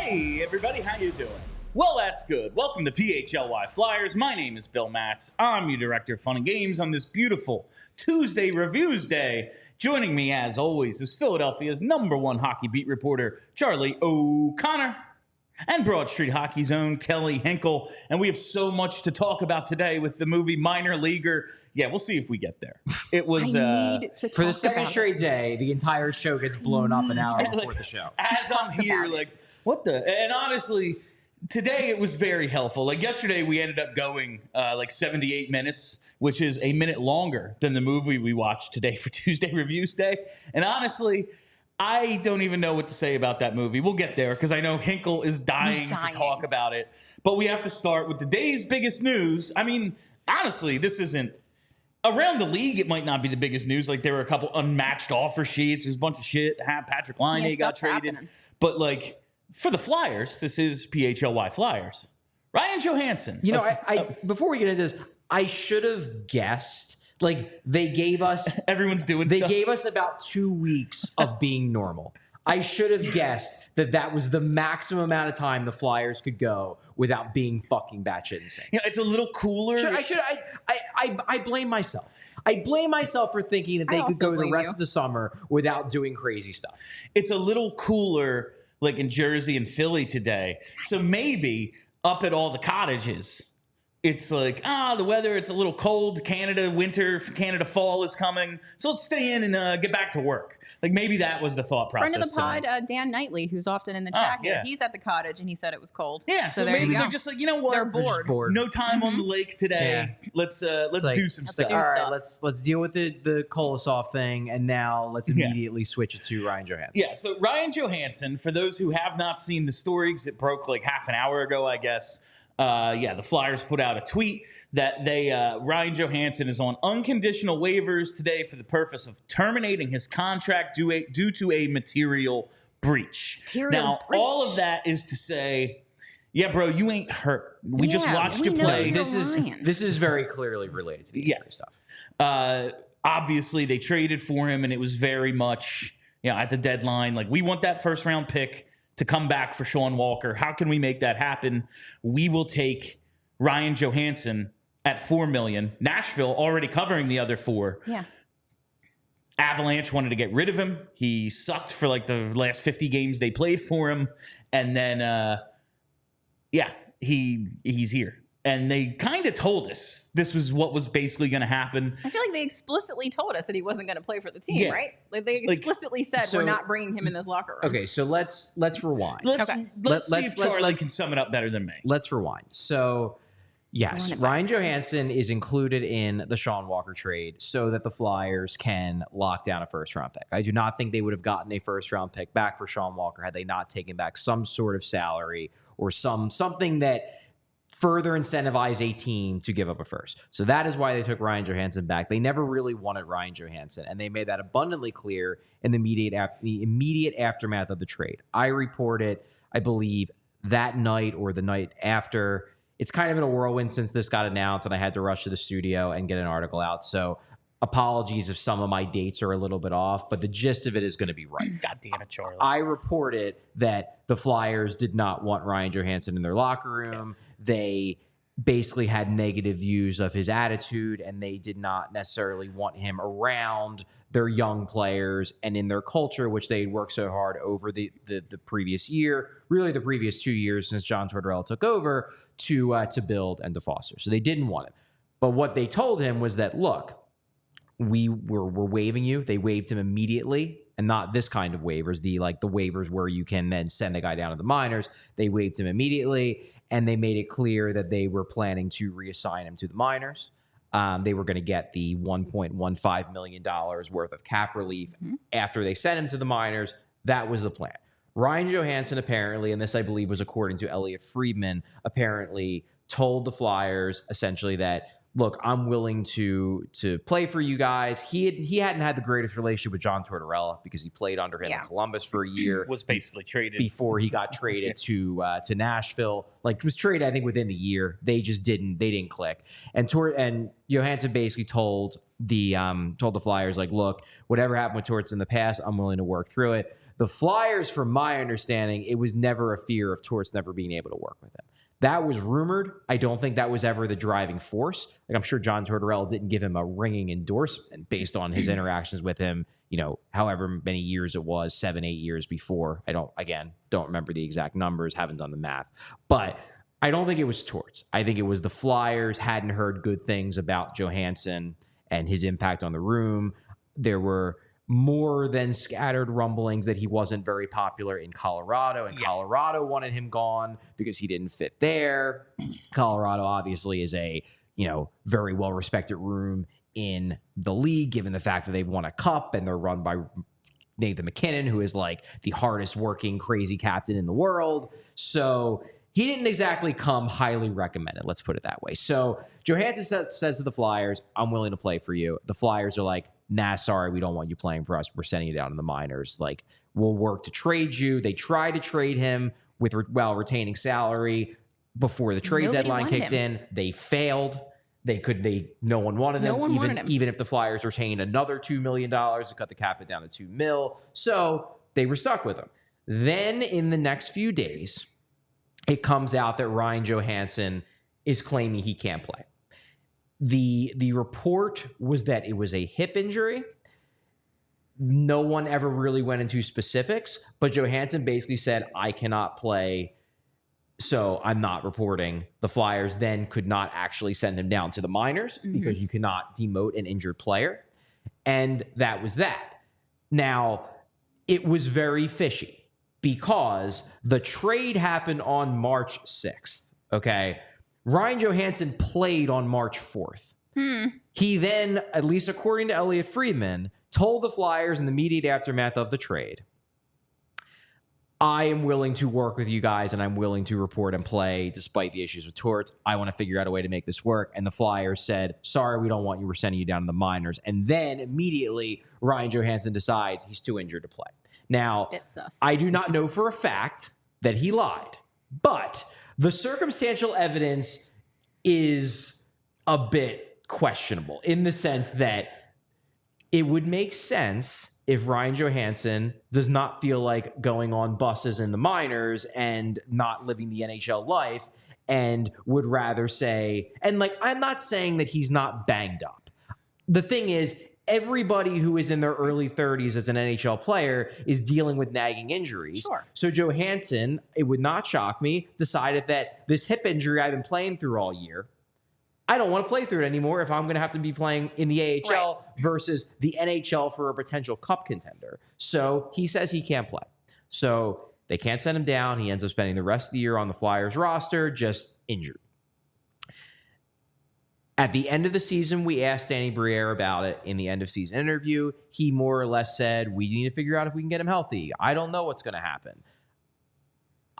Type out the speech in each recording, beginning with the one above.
Hey, everybody, how you doing? Well, that's good. Welcome to PHLY Flyers. My name is Bill Matz. I'm your director of fun and games on this beautiful Tuesday Reviews Day. Joining me, as always, is Philadelphia's #1 hockey beat reporter, Charlie O'Connor, and Broad Street Hockey's own Kelly Hinkle. And we have so much to talk about today with the movie Minor Leaguer. Yeah, we'll see if we get there. It was For the second straight day, the entire show gets blown up an hour before the show. As I'm here, like, what the? And honestly, today it was very helpful. Like yesterday, we ended up going like 78 minutes, which is a minute longer than the movie we watched today for Tuesday Reviews Day. And honestly, I don't even know what to say about that movie. We'll get there because I know Hinkle is dying to talk about it. But we have to start with the day's biggest news. I mean, honestly, this isn't. Around the league, it might not be the biggest news. Like, there were a couple unmatched offer sheets. There's a bunch of shit. Patrick Laine got traded. Happening. But, like, for the Flyers, this is PHLY Flyers. Ryan Johansen. You know, I before we get into this, I should have guessed. Like, they gave us... Everyone's doing They stuff. gave us about 2 weeks of being normal. I should have guessed that that was the maximum amount of time the Flyers could go without being fucking batshit insane. You know, it's a little cooler. I blame myself. I blame myself for thinking that they could go the rest of the summer without doing crazy stuff. It's a little cooler, like in Jersey and Philly today. Nice. So maybe up at all the cottages, it's like, the weather, it's a little cold. Canada winter, Canada fall is coming. So let's stay in and get back to work. Like maybe that was the thought process. Friend of the pod, Dan Knightley, who's often in the chat here, he's at the cottage and he said it was cold. Yeah, so maybe they're just like, you know what? They're bored. No time on the lake today. Yeah. Let's do some stuff. All right, let's deal with the Kolosov thing, and now let's immediately switch it to Ryan Johansen. Yeah, so Ryan Johansen, for those who have not seen the story, because it broke like half an hour ago, I guess. The Flyers put out a tweet that Ryan Johansen is on unconditional waivers today for the purpose of terminating his contract due to a material breach. All of that is to say, yeah, bro, you ain't hurt. We just watched you play. This is very clearly related to the stuff. Obviously, they traded for him, and it was very much, at the deadline, like, we want that first round pick to come back for Sean Walker. How can we make that happen? We will take Ryan Johansen at $4 million. Nashville already covering the other $4 million. Yeah. Avalanche wanted to get rid of him. He sucked for like the last 50 games they played for him. And then, he's here. And they kind of told us this was what was basically going to happen. I feel like they explicitly told us that he wasn't going to play for the team, right? Like they explicitly said, we're not bringing him in this locker room. Okay, so let's rewind. Let's see if Charlie can sum it up better than me. Let's rewind. So, yes, Ryan Johansen is included in the Sean Walker trade so that the Flyers can lock down a first-round pick. I do not think they would have gotten a first-round pick back for Sean Walker had they not taken back some sort of salary or something that further incentivize a team to give up a first. So that is why they took Ryan Johansen back. They never really wanted Ryan Johansen, and they made that abundantly clear in the immediate aftermath of the trade. I reported, I believe, that night or the night after. It's kind of been a whirlwind since this got announced, and I had to rush to the studio and get an article out. So apologies if some of my dates are a little bit off, but the gist of it is going to be right. God damn it, Charlie. I reported that the Flyers did not want Ryan Johansen in their locker room. Yes. They basically had negative views of his attitude, and they did not necessarily want him around their young players and in their culture, which they had worked so hard over the previous year, really the previous 2 years since John Tortorella took over, to build and to foster. So they didn't want him. But what they told him was that, look, we're waiving you. They waived him immediately, and not this kind of waivers, the waivers where you can then send a guy down to the minors. They waived him immediately, and they made it clear that they were planning to reassign him to the minors. They were going to get the $1.15 million worth of cap relief after they sent him to the minors. That was the plan. Ryan Johansen apparently, and this I believe was according to Elliot Friedman, apparently told the Flyers essentially that look, I'm willing to play for you guys. He hadn't had the greatest relationship with John Tortorella because he played under him in Columbus for a year. Was basically traded before he got traded to Nashville. Like, was traded, I think, within the year. They just didn't click. And Johansen basically told the Flyers, like, look, whatever happened with Torts in the past, I'm willing to work through it. The Flyers, from my understanding, it was never a fear of Torts never being able to work with him. That was rumored. I don't think that was ever the driving force. Like, I'm sure John Tortorella didn't give him a ringing endorsement based on his interactions with him, however many years it was, 7-8 years before. I don't remember the exact numbers, haven't done the math. But I don't think it was Torts. I think it was the Flyers hadn't heard good things about Johansen and his impact on the room. There were more than scattered rumblings that he wasn't very popular in Colorado, and Colorado wanted him gone because he didn't fit there. Colorado obviously is a, very well-respected room in the league, given the fact that they've won a cup and they're run by Nathan MacKinnon, who is like the hardest working, crazy captain in the world. So he didn't exactly come highly recommended, let's put it that way. So Johansen says to the Flyers, I'm willing to play for you. The Flyers are like, nah, sorry, we don't want you playing for us. We're sending you down to the minors. Like, we'll work to trade you. They tried to trade him while retaining salary before the trade deadline kicked in. They failed. No one wanted him. Even if the Flyers retained another $2 million to cut the cap it down to $2 million. So they were stuck with him. Then in the next few days, it comes out that Ryan Johansen is claiming he can't play. The report was that it was a hip injury. No one ever really went into specifics, but Johansen basically said, I cannot play, so I'm not reporting. The Flyers then could not actually send him down to the minors because you cannot demote an injured player. And that was that. Now, it was very fishy because the trade happened on March 6th, okay? Ryan Johansen played on March 4th. He then, at least according to Elliot Friedman, told the Flyers in the immediate aftermath of the trade, I am willing to work with you guys and I'm willing to report and play despite the issues with Torts. I want to figure out a way to make this work. And the Flyers said, sorry, we don't want you. We're sending you down to the minors. And then immediately Ryan Johansen decides he's too injured to play. Now, I do not know for a fact that he lied, but the circumstantial evidence is a bit questionable in the sense that it would make sense if Ryan Johansen does not feel like going on buses in the minors and not living the NHL life and would rather say, and like, I'm not saying that he's not banged up. The thing is, everybody who is in their early 30s as an NHL player is dealing with nagging injuries. Sure. So Johansen, it would not shock me, decided that this hip injury I've been playing through all year, I don't want to play through it anymore if I'm going to have to be playing in the AHL versus the NHL for a potential cup contender. So he says he can't play. So they can't send him down. He ends up spending the rest of the year on the Flyers roster, just injured. At the end of the season, we asked Danny Briere about it in the end of season interview. He more or less said, we need to figure out if we can get him healthy. I don't know what's going to happen.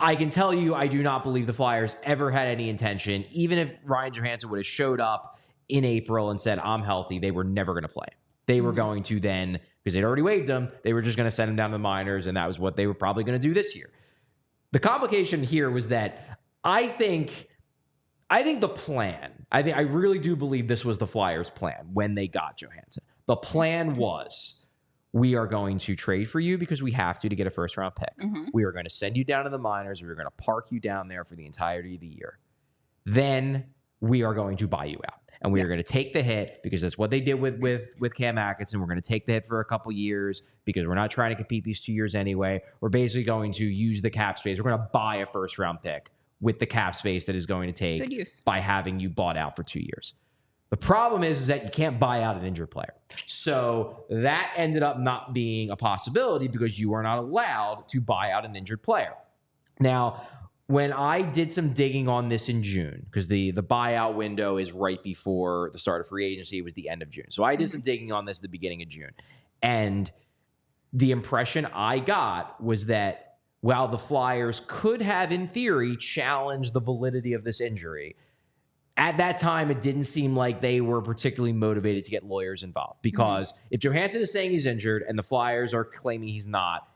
I can tell you, I do not believe the Flyers ever had any intention, even if Ryan Johansen would have showed up in April and said, I'm healthy, they were never going to play. They were going to then, because they'd already waived him, they were just going to send him down to the minors, and that was what they were probably going to do this year. The complication here was that I think the plan, I really do believe this was the Flyers' plan when they got Johansen. The plan was, we are going to trade for you because we have to get a first-round pick. We are going to send you down to the minors. We are going to park you down there for the entirety of the year. Then we are going to buy you out. And we are going to take the hit because that's what they did with Cam Atkinson. We're going to take the hit for a couple years because we're not trying to compete these 2 years anyway. We're basically going to use the cap space. We're going to buy a first-round pick with the cap space that is going to take by having you bought out for 2 years. The problem is that you can't buy out an injured player. So that ended up not being a possibility because you are not allowed to buy out an injured player. Now, when I did some digging on this in June, because the buyout window is right before the start of free agency, it was the end of June. So I did some digging on this at the beginning of June. And the impression I got was that while the Flyers could have, in theory, challenged the validity of this injury, at that time, it didn't seem like they were particularly motivated to get lawyers involved because if Johansen is saying he's injured and the Flyers are claiming he's not,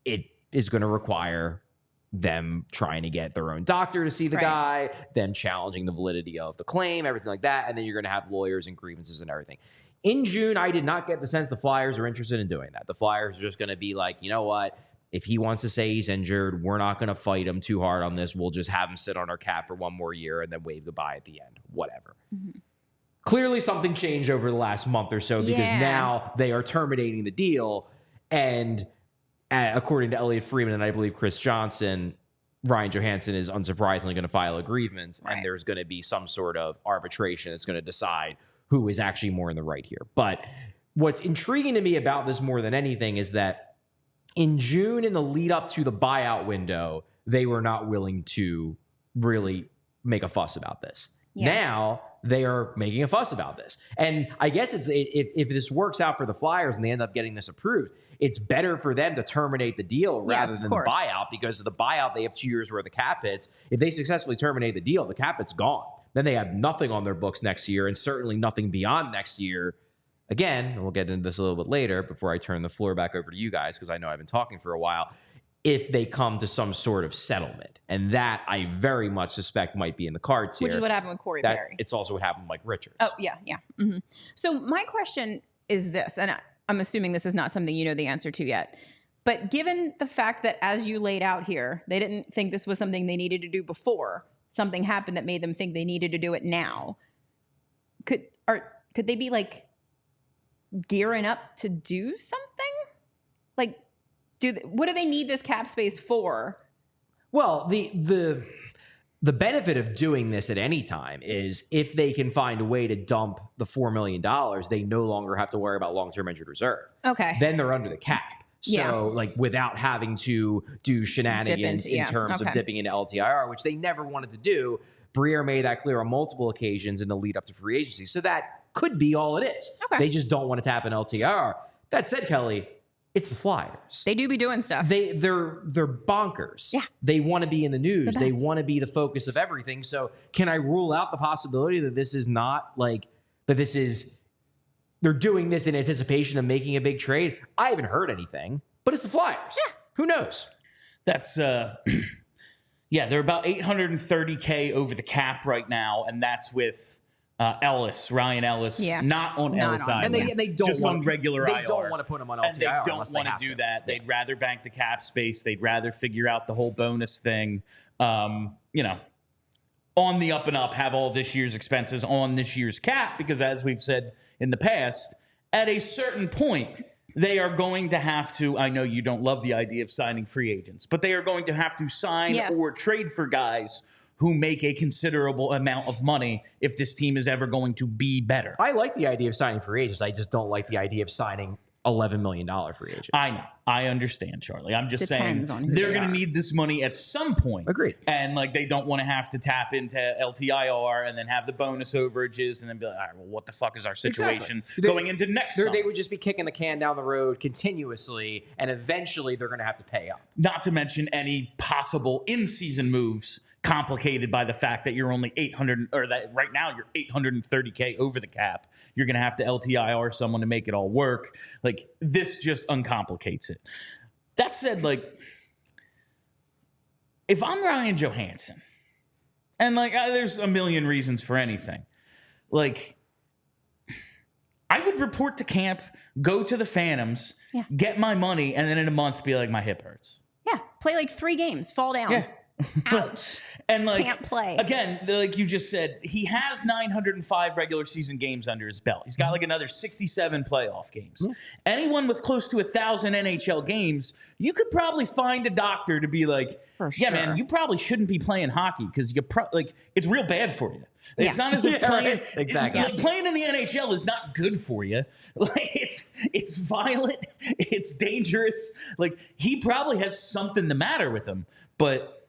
it is going to require them trying to get their own doctor to see the guy, them challenging the validity of the claim, everything like that. And then you're going to have lawyers and grievances and everything. In June, I did not get the sense the Flyers are interested in doing that. The Flyers are just going to be like, you know what? If he wants to say he's injured, we're not going to fight him too hard on this. We'll just have him sit on our cap for one more year and then wave goodbye at the end. Whatever. Clearly something changed over the last month or so because now they are terminating the deal. And according to Elliot Freeman and I believe Chris Johnson, Ryan Johansen is unsurprisingly going to file a grievance, and there's going to be some sort of arbitration that's going to decide who is actually more in the right here. But what's intriguing to me about this more than anything is that in June, in the lead up to the buyout window, they were not willing to really make a fuss about this. Now they are making a fuss about this. And I guess it's if this works out for the Flyers and they end up getting this approved, it's better for them to terminate the deal rather than the buyout, because of the buyout, they have 2 years worth of cap hits. If they successfully terminate the deal, the cap hit's gone. Then they have nothing on their books next year and certainly nothing beyond next year. Again, and we'll get into this a little bit later before I turn the floor back over to you guys, because I know I've been talking for a while, if they come to some sort of settlement. And that I very much suspect might be in the cards here. Which is what happened with Corey Perry. It's also what happened with Mike Richards. Oh, yeah. So my question is this, and I'm assuming this is not something you know the answer to yet, but given the fact that as you laid out here, they didn't think this was something they needed to do before, something happened that made them think they needed to do it now, could they be like gearing up to do something? Like, what do they need this cap space for? Well, the benefit of doing this at any time is if they can find a way to dump the $4 million, they no longer have to worry about long-term injured reserve. Okay. Then they're under the cap. So, like, without having to do shenanigans in terms of dipping into LTIR, which they never wanted to do, Briere made that clear on multiple occasions in the lead up to free agency. So that could be all it is. They just don't want to tap in LTIR. That said, Kelly, it's the Flyers. They do be doing stuff. They're bonkers. Yeah. They want to be in the news. They want to be the focus of everything. So can I rule out the possibility that this is not like that this is they're doing this in anticipation of making a big trade? I haven't heard anything, but it's the Flyers. Yeah. Who knows? That's yeah, they're about $830K over the cap right now, and that's with Ryan Ellis, not on Ellis Island. And they don't just on regular IR. They don't want to put him on LTIR. And they don't want to do that. They'd rather bank the cap space. They'd rather figure out the whole bonus thing. On the up and up, have all this year's expenses on this year's cap, because as we've said in the past, at a certain point, they are going to have to, I know you don't love the idea of signing free agents, but they are going to have to sign or trade for guys who make a considerable amount of money if this team is ever going to be better. I like the idea of signing free agents. I just don't like the idea of signing $11 million free agents. I know. I understand, Charlie. I'm just saying they're going to need this money at some point. Agreed. And like they don't want to have to tap into LTIR and then have the bonus overages and then be like, all right, well, what the fuck is our situation going into next summer? They would just be kicking the can down the road continuously, and eventually they're going to have to pay up. Not to mention any possible in-season moves complicated by the fact that you're only 800, or that right now you're $830K over the cap. You're going to have to LTIR someone to make it all work. Like, this just uncomplicates it. That said, like, if I'm Ryan Johansen, and like, there's a million reasons for anything, like, I would report to camp, go to the Phantoms, get my money, and then in a month be like, my hip hurts. Yeah, play like 3 games, fall down. Yeah. Ouch. And like, can't play. Again, like you just said, he has 905 regular season games under his belt. He's got like another 67 playoff games. Anyone with close to 1,000 NHL games, you could probably find a doctor to be like, man, you probably shouldn't be playing hockey because you like it's real bad for you. It's not as if playing like playing in the NHL is not good for you. Like it's violent, it's dangerous. Like, he probably has something the matter with him, but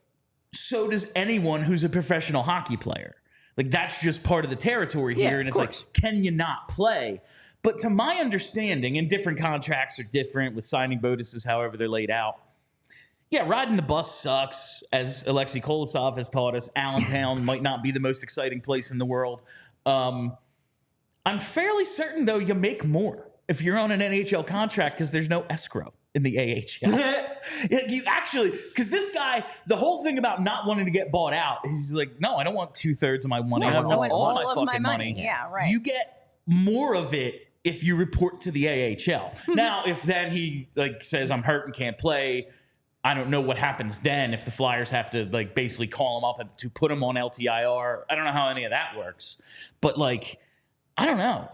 so does anyone who's a professional hockey player. Like, that's just part of the territory here. And it's like, can you not play? But to my understanding, and different contracts are different with signing bonuses, however they're laid out, Yeah, riding the bus sucks, as Alexei Kolosov has taught us. Allentown might not be the most exciting place in the world. I'm fairly certain, though, you make more if you're on an NHL contract because there's no escrow in the AHL. You actually, because this guy, the whole thing about not wanting to get bought out, he's like, no, I don't want 2/3 of my money. I want all my fucking money. Yeah, right. You get more of it if you report to the AHL. Now, if then he says, I'm hurt and can't play, I don't know what happens then if the Flyers have to basically call him up to put him on LTIR. I don't know how any of that works. But I don't know.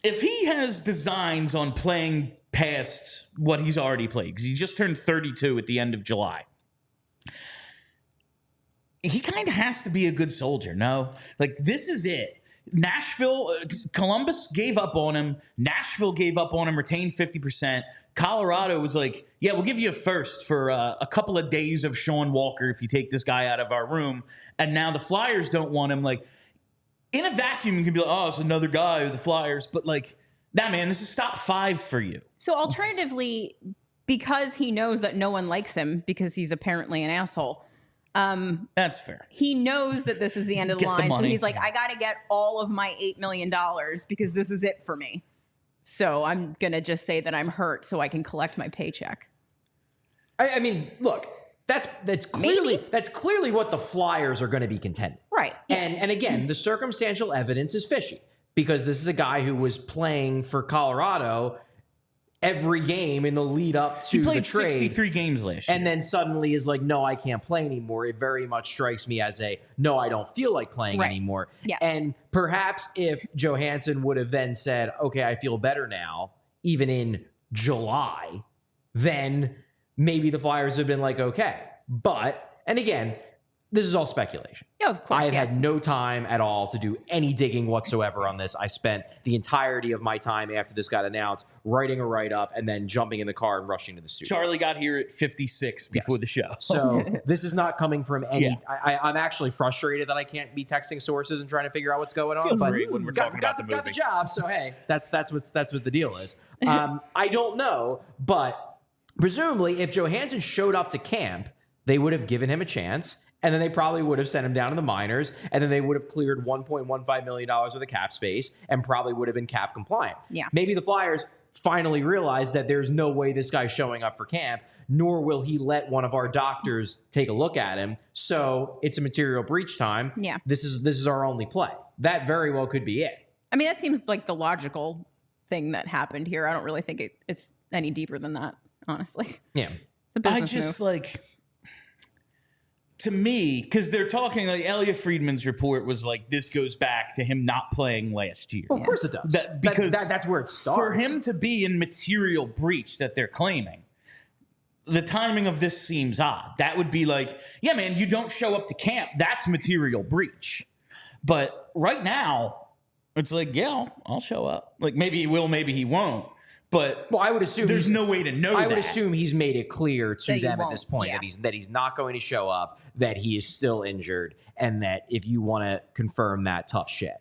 If he has designs on playing past what he's already played, because he just turned 32 at the end of July, he kind of has to be a good soldier, no? This is it. Nashville, Columbus gave up on him. Nashville gave up on him, retained 50%. Colorado was like, yeah, we'll give you a first for a couple of days of Sean Walker if you take this guy out of our room. And now the Flyers don't want him. In a vacuum, you can be like, oh, it's another guy with the Flyers. But nah, man, this is stop 5 for you. So alternatively, because he knows that no one likes him because he's apparently an asshole. That's fair. He knows that this is the end of the line. So he's like, I got to get all of my $8 million because this is it for me. So I'm going to just say that I'm hurt so I can collect my paycheck. I mean, look, that's clearly what the Flyers are going to be contending. Right. Yeah. And again, the circumstantial evidence is fishy because this is a guy who was playing for Colorado every game in the lead up to the trade. He played 63 games last year. And then suddenly is like, no, I can't play anymore. It very much strikes me as no, I don't feel like playing anymore. Yes. And perhaps if Johansen would have then said, okay, I feel better now, even in July, then maybe the Flyers have been like, okay. But, and again, this is all speculation. Yeah, of course. I have had no time at all to do any digging whatsoever on this. I spent the entirety of my time after this got announced writing a write-up and then jumping in the car and rushing to the studio. Charlie got here at 56 before the show. So this is not coming from any... Yeah. I'm actually frustrated that I can't be texting sources and trying to figure out what's going on. Feel free when we're talking about the movie. Got the job, so hey, that's what the deal is. I don't know, but presumably if Johansen showed up to camp, they would have given him a chance. And then they probably would have sent him down to the minors, and then they would have cleared $1.15 million of the cap space and probably would have been cap compliant. Yeah. Maybe the Flyers finally realize that there's no way this guy's showing up for camp, nor will he let one of our doctors take a look at him. So it's a material breach time. Yeah. This is our only play. That very well could be it. I mean, that seems like the logical thing that happened here. I don't really think it's any deeper than that, honestly. Yeah. It's a business move. To me, because they're talking, Elliot Friedman's report was this goes back to him not playing last year. Well, of course it does. Because that's where it starts. For him to be in material breach that they're claiming, the timing of this seems odd. That would be yeah, man, you don't show up to camp. That's material breach. But right now, it's yeah, I'll show up. Maybe he will, maybe he won't. But I would assume there's no way to know. I would assume he's made it clear to them at this point yeah. that he's not going to show up, that he is still injured, and that if you want to confirm that, tough shit.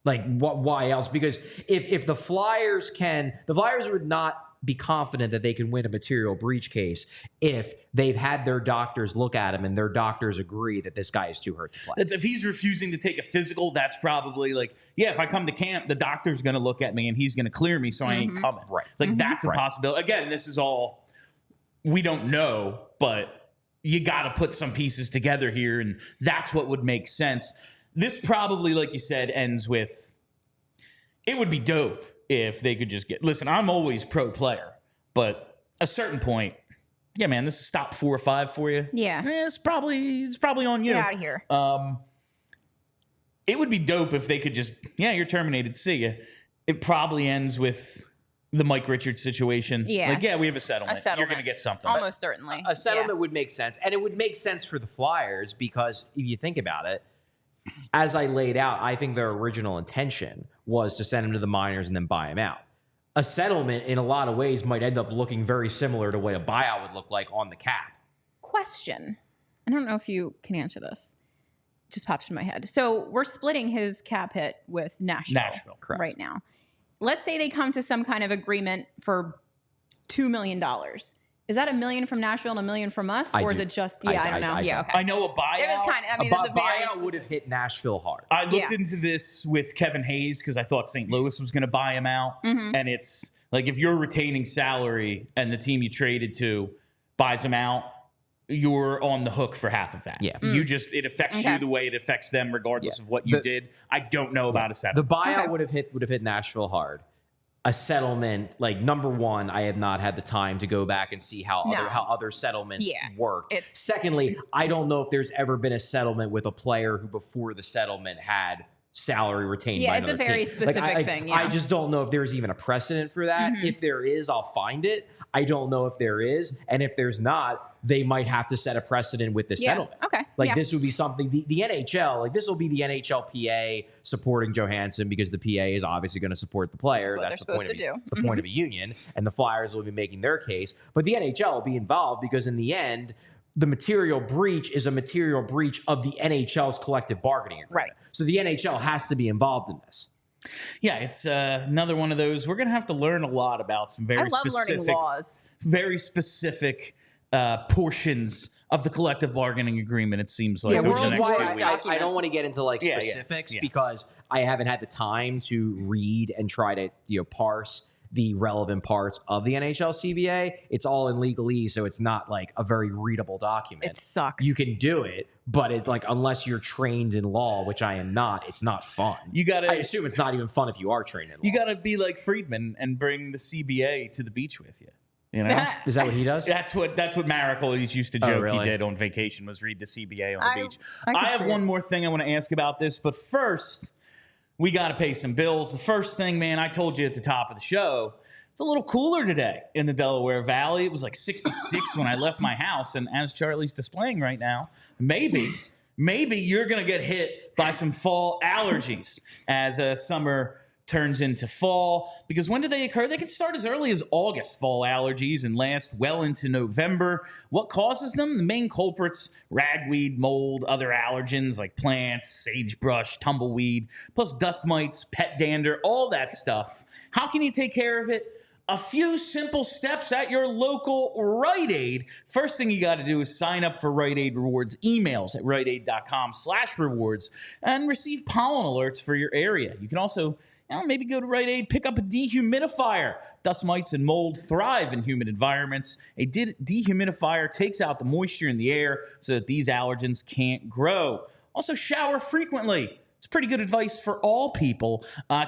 Why else? Because if the Flyers would not be confident that they can win a material breach case if they've had their doctors look at him and their doctors agree that this guy is too hurt to play. If he's refusing to take a physical, that's probably yeah, if I come to camp, the doctor's going to look at me and he's going to clear me, so I ain't coming. Right. That's a possibility. Again, this is all, we don't know, but you got to put some pieces together here, and that's what would make sense. This probably, like you said, ends with, it would be dope if they could just listen, I'm always pro player, but a certain point, yeah, man, this is stop 4 or 5 for you. Yeah. It's probably on you. Get out of here. It would be dope if they could just, yeah, you're terminated. See ya. It probably ends with the Mike Richards situation. Yeah. Yeah, we have a settlement. You're going to get something. Almost certainly. A settlement would make sense. And it would make sense for the Flyers because if you think about it, as I laid out, I think their original intention was to send him to the minors and then buy him out. A settlement, in a lot of ways, might end up looking very similar to what a buyout would look like on the cap. Question. I don't know if you can answer this. Just popped in my head. So we're splitting his cap hit with Nashville correct. right now. Let's say they come to some kind of agreement for $2 million. Is that $1 million from Nashville and $1 million from us, or is it just? Yeah, I don't know. Yeah, okay. I know a buyout. It was kind of. I mean, a it's a very buyout would have hit Nashville hard. I looked into this with Kevin Hayes because I thought St. Louis was going to buy him out, and it's like if you're retaining salary and the team you traded to buys him out, you're on the hook for half of that. Yeah. It affects you the way it affects them, regardless of what you did. I don't know about a settlement. The buyout would have hit Nashville hard. A settlement, like, number one, I have not had the time to go back and see how other settlements work. Secondly, I don't know if there's ever been a settlement with a player who before the settlement had salary retained by another team. Yeah, it's a very specific thing. Yeah. I just don't know if there's even a precedent for that. If there is, I'll find it. I don't know if there is. And if there's not, they might have to set a precedent with the settlement. Okay. Like this would be something, the NHL, like this will be the NHLPA supporting Johansen because the PA is obviously going to support the player. That's the point of do. It's the point of a union. And the Flyers will be making their case. But the NHL will be involved because in the end, the material breach is a material breach of the NHL's collective bargaining agreement. Right. So the NHL has to be involved in this. Yeah, it's another one of those. We're going to have to learn a lot about some very learning laws. Very specific portions of the collective bargaining agreement, it seems like. Yeah, over the next few weeks. I don't want to get into like specifics because I haven't had the time to read and try to parse the relevant parts of the NHL CBA. It's all in legalese, so it's not like a very readable document. It sucks. You can do it, but it like unless you're trained in law, which I am not, it's not fun. I assume it's not even fun if you are trained in law. You got to be like Friedman and bring the CBA to the beach with you. You know, is that what he does? That's what Maracle used to joke he did on vacation was read the CBA on the beach. I have one more thing I want to ask about this, but first we got to pay some bills. The first thing, man, I told you at the top of the show, it's a little cooler today in the Delaware Valley. It was like 66 when I left my house, and as Charlie's displaying right now, maybe you're gonna get hit by some fall allergies as summer turns into fall, because when do they occur? They can start as early as August, fall allergies, and last well into November. What causes them? The main culprits: ragweed, mold, other allergens like plants, sagebrush, tumbleweed, plus dust mites, pet dander, all that stuff. How can you take care of it? A few simple steps at your local Rite Aid. First thing you got to do is sign up for Rite Aid Rewards emails at riteaid.com/rewards and receive pollen alerts for your area. You can also maybe go to Rite Aid, pick up a dehumidifier. Dust mites and mold thrive in humid environments. A dehumidifier takes out the moisture in the air so that these allergens can't grow. Also, shower frequently. It's pretty good advice for all people.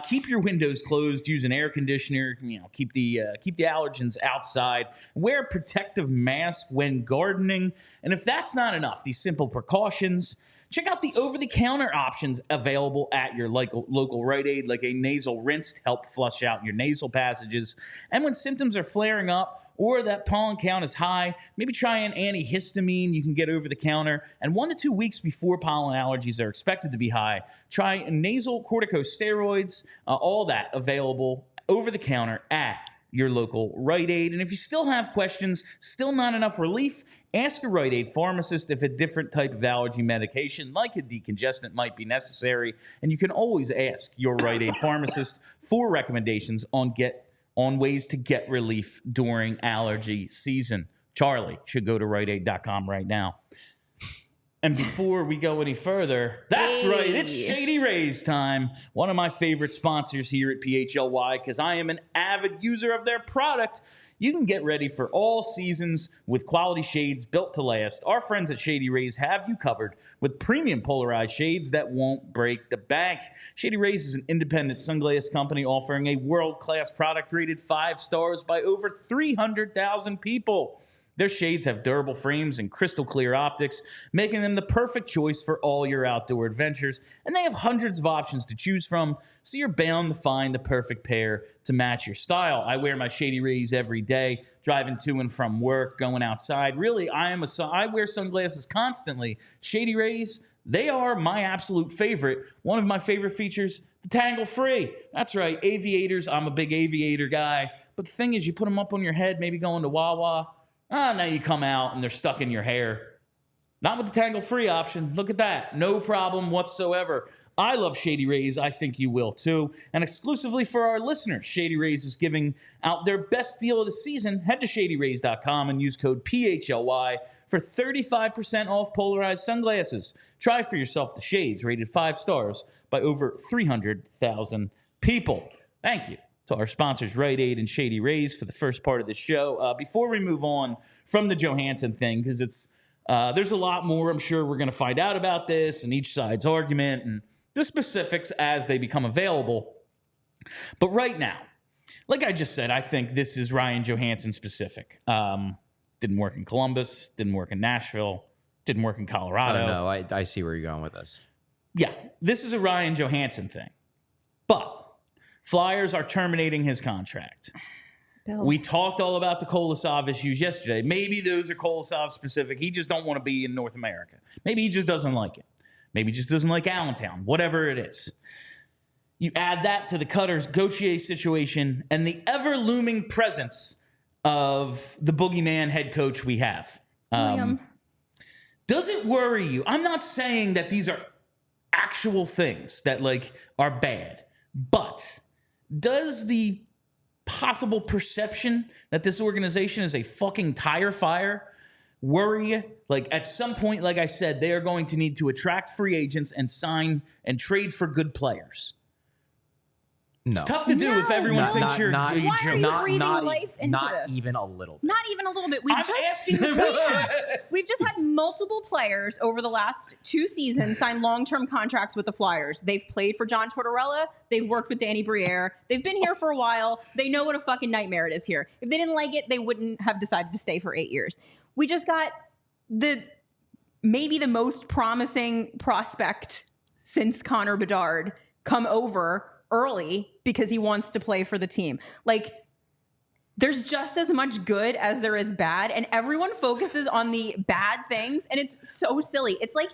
Keep your windows closed. Use an air conditioner. Keep the allergens outside. Wear a protective mask when gardening. And if that's not enough, these simple precautions, check out the over-the-counter options available at your local Rite Aid, like a nasal rinse to help flush out your nasal passages. And when symptoms are flaring up, or that pollen count is high, maybe try an antihistamine you can get over the counter. And 1 to 2 weeks before pollen allergies are expected to be high, try nasal corticosteroids, all that available over the counter at your local Rite Aid. And if you still have questions, still not enough relief, ask a Rite Aid pharmacist if a different type of allergy medication like a decongestant might be necessary. And you can always ask your Rite Aid pharmacist for recommendations on ways to get relief during allergy season. Charlie should go to riteaid.com right now. And before we go any further, that's right, it's Shady Rays time. One of my favorite sponsors here at PHLY, because I am an avid user of their product. You can get ready for all seasons with quality shades built to last. Our friends at Shady Rays have you covered with premium polarized shades that won't break the bank. Shady Rays is an independent sunglass company offering a world-class product rated 5 stars by over 300,000 people. Their shades have durable frames and crystal clear optics, making them the perfect choice for all your outdoor adventures. And they have hundreds of options to choose from, so you're bound to find the perfect pair to match your style. I wear my Shady Rays every day, driving to and from work, going outside. Really, I wear sunglasses constantly. Shady Rays, they are my absolute favorite. One of my favorite features, the tangle-free. That's right, aviators. I'm a big aviator guy. But the thing is, you put them up on your head, maybe going to Wawa. Now you come out and they're stuck in your hair. Not with the tangle-free option. Look at that. No problem whatsoever. I love Shady Rays. I think you will too. And exclusively for our listeners, Shady Rays is giving out their best deal of the season. Head to shadyrays.com and use code PHLY for 35% off polarized sunglasses. Try for yourself the shades, rated 5 stars by over 300,000 people. Thank you to our sponsors, Rite Aid and Shady Rays, for the first part of the show. Before we move on from the Johansen thing, because it's there's a lot more I'm sure we're going to find out about this and each side's argument and the specifics as they become available. But right now, like I just said, I think this is Ryan Johansen specific. Didn't work in Columbus, didn't work in Nashville, didn't work in Colorado. I don't know. I see where you're going with this. Yeah, this is a Ryan Johansen thing. But Flyers are terminating his contract. Bill. We talked all about the Kolosov issues yesterday. Maybe those are Kolosov specific. He just don't want to be in North America. Maybe he just doesn't like it. Maybe he just doesn't like Allentown, whatever it is. You add that to the Cutters Gauthier situation and the ever-looming presence of the boogeyman head coach we have. William. Does it worry you? I'm not saying that these are actual things that like are bad, but does the possible perception that this organization is a fucking tire fire worry you? Like at some point, like I said, they are going to need to attract free agents and sign and trade for good players. No. It's tough to do if everyone thinks you're Why are you breathing life into not this? even a little bit. Not even a little bit. I'm asking the question. We've just had multiple players over the last 2 seasons sign long-term contracts with the Flyers. They've played for John Tortorella. They've worked with Danny Briere. They've been here for a while. They know what a fucking nightmare it is here. If they didn't like it, they wouldn't have decided to stay for 8 years. We just got maybe the most promising prospect since Connor Bedard come over early because he wants to play for the team. Like, there's just as much good as there is bad, and everyone focuses on the bad things, and it's so silly. It's like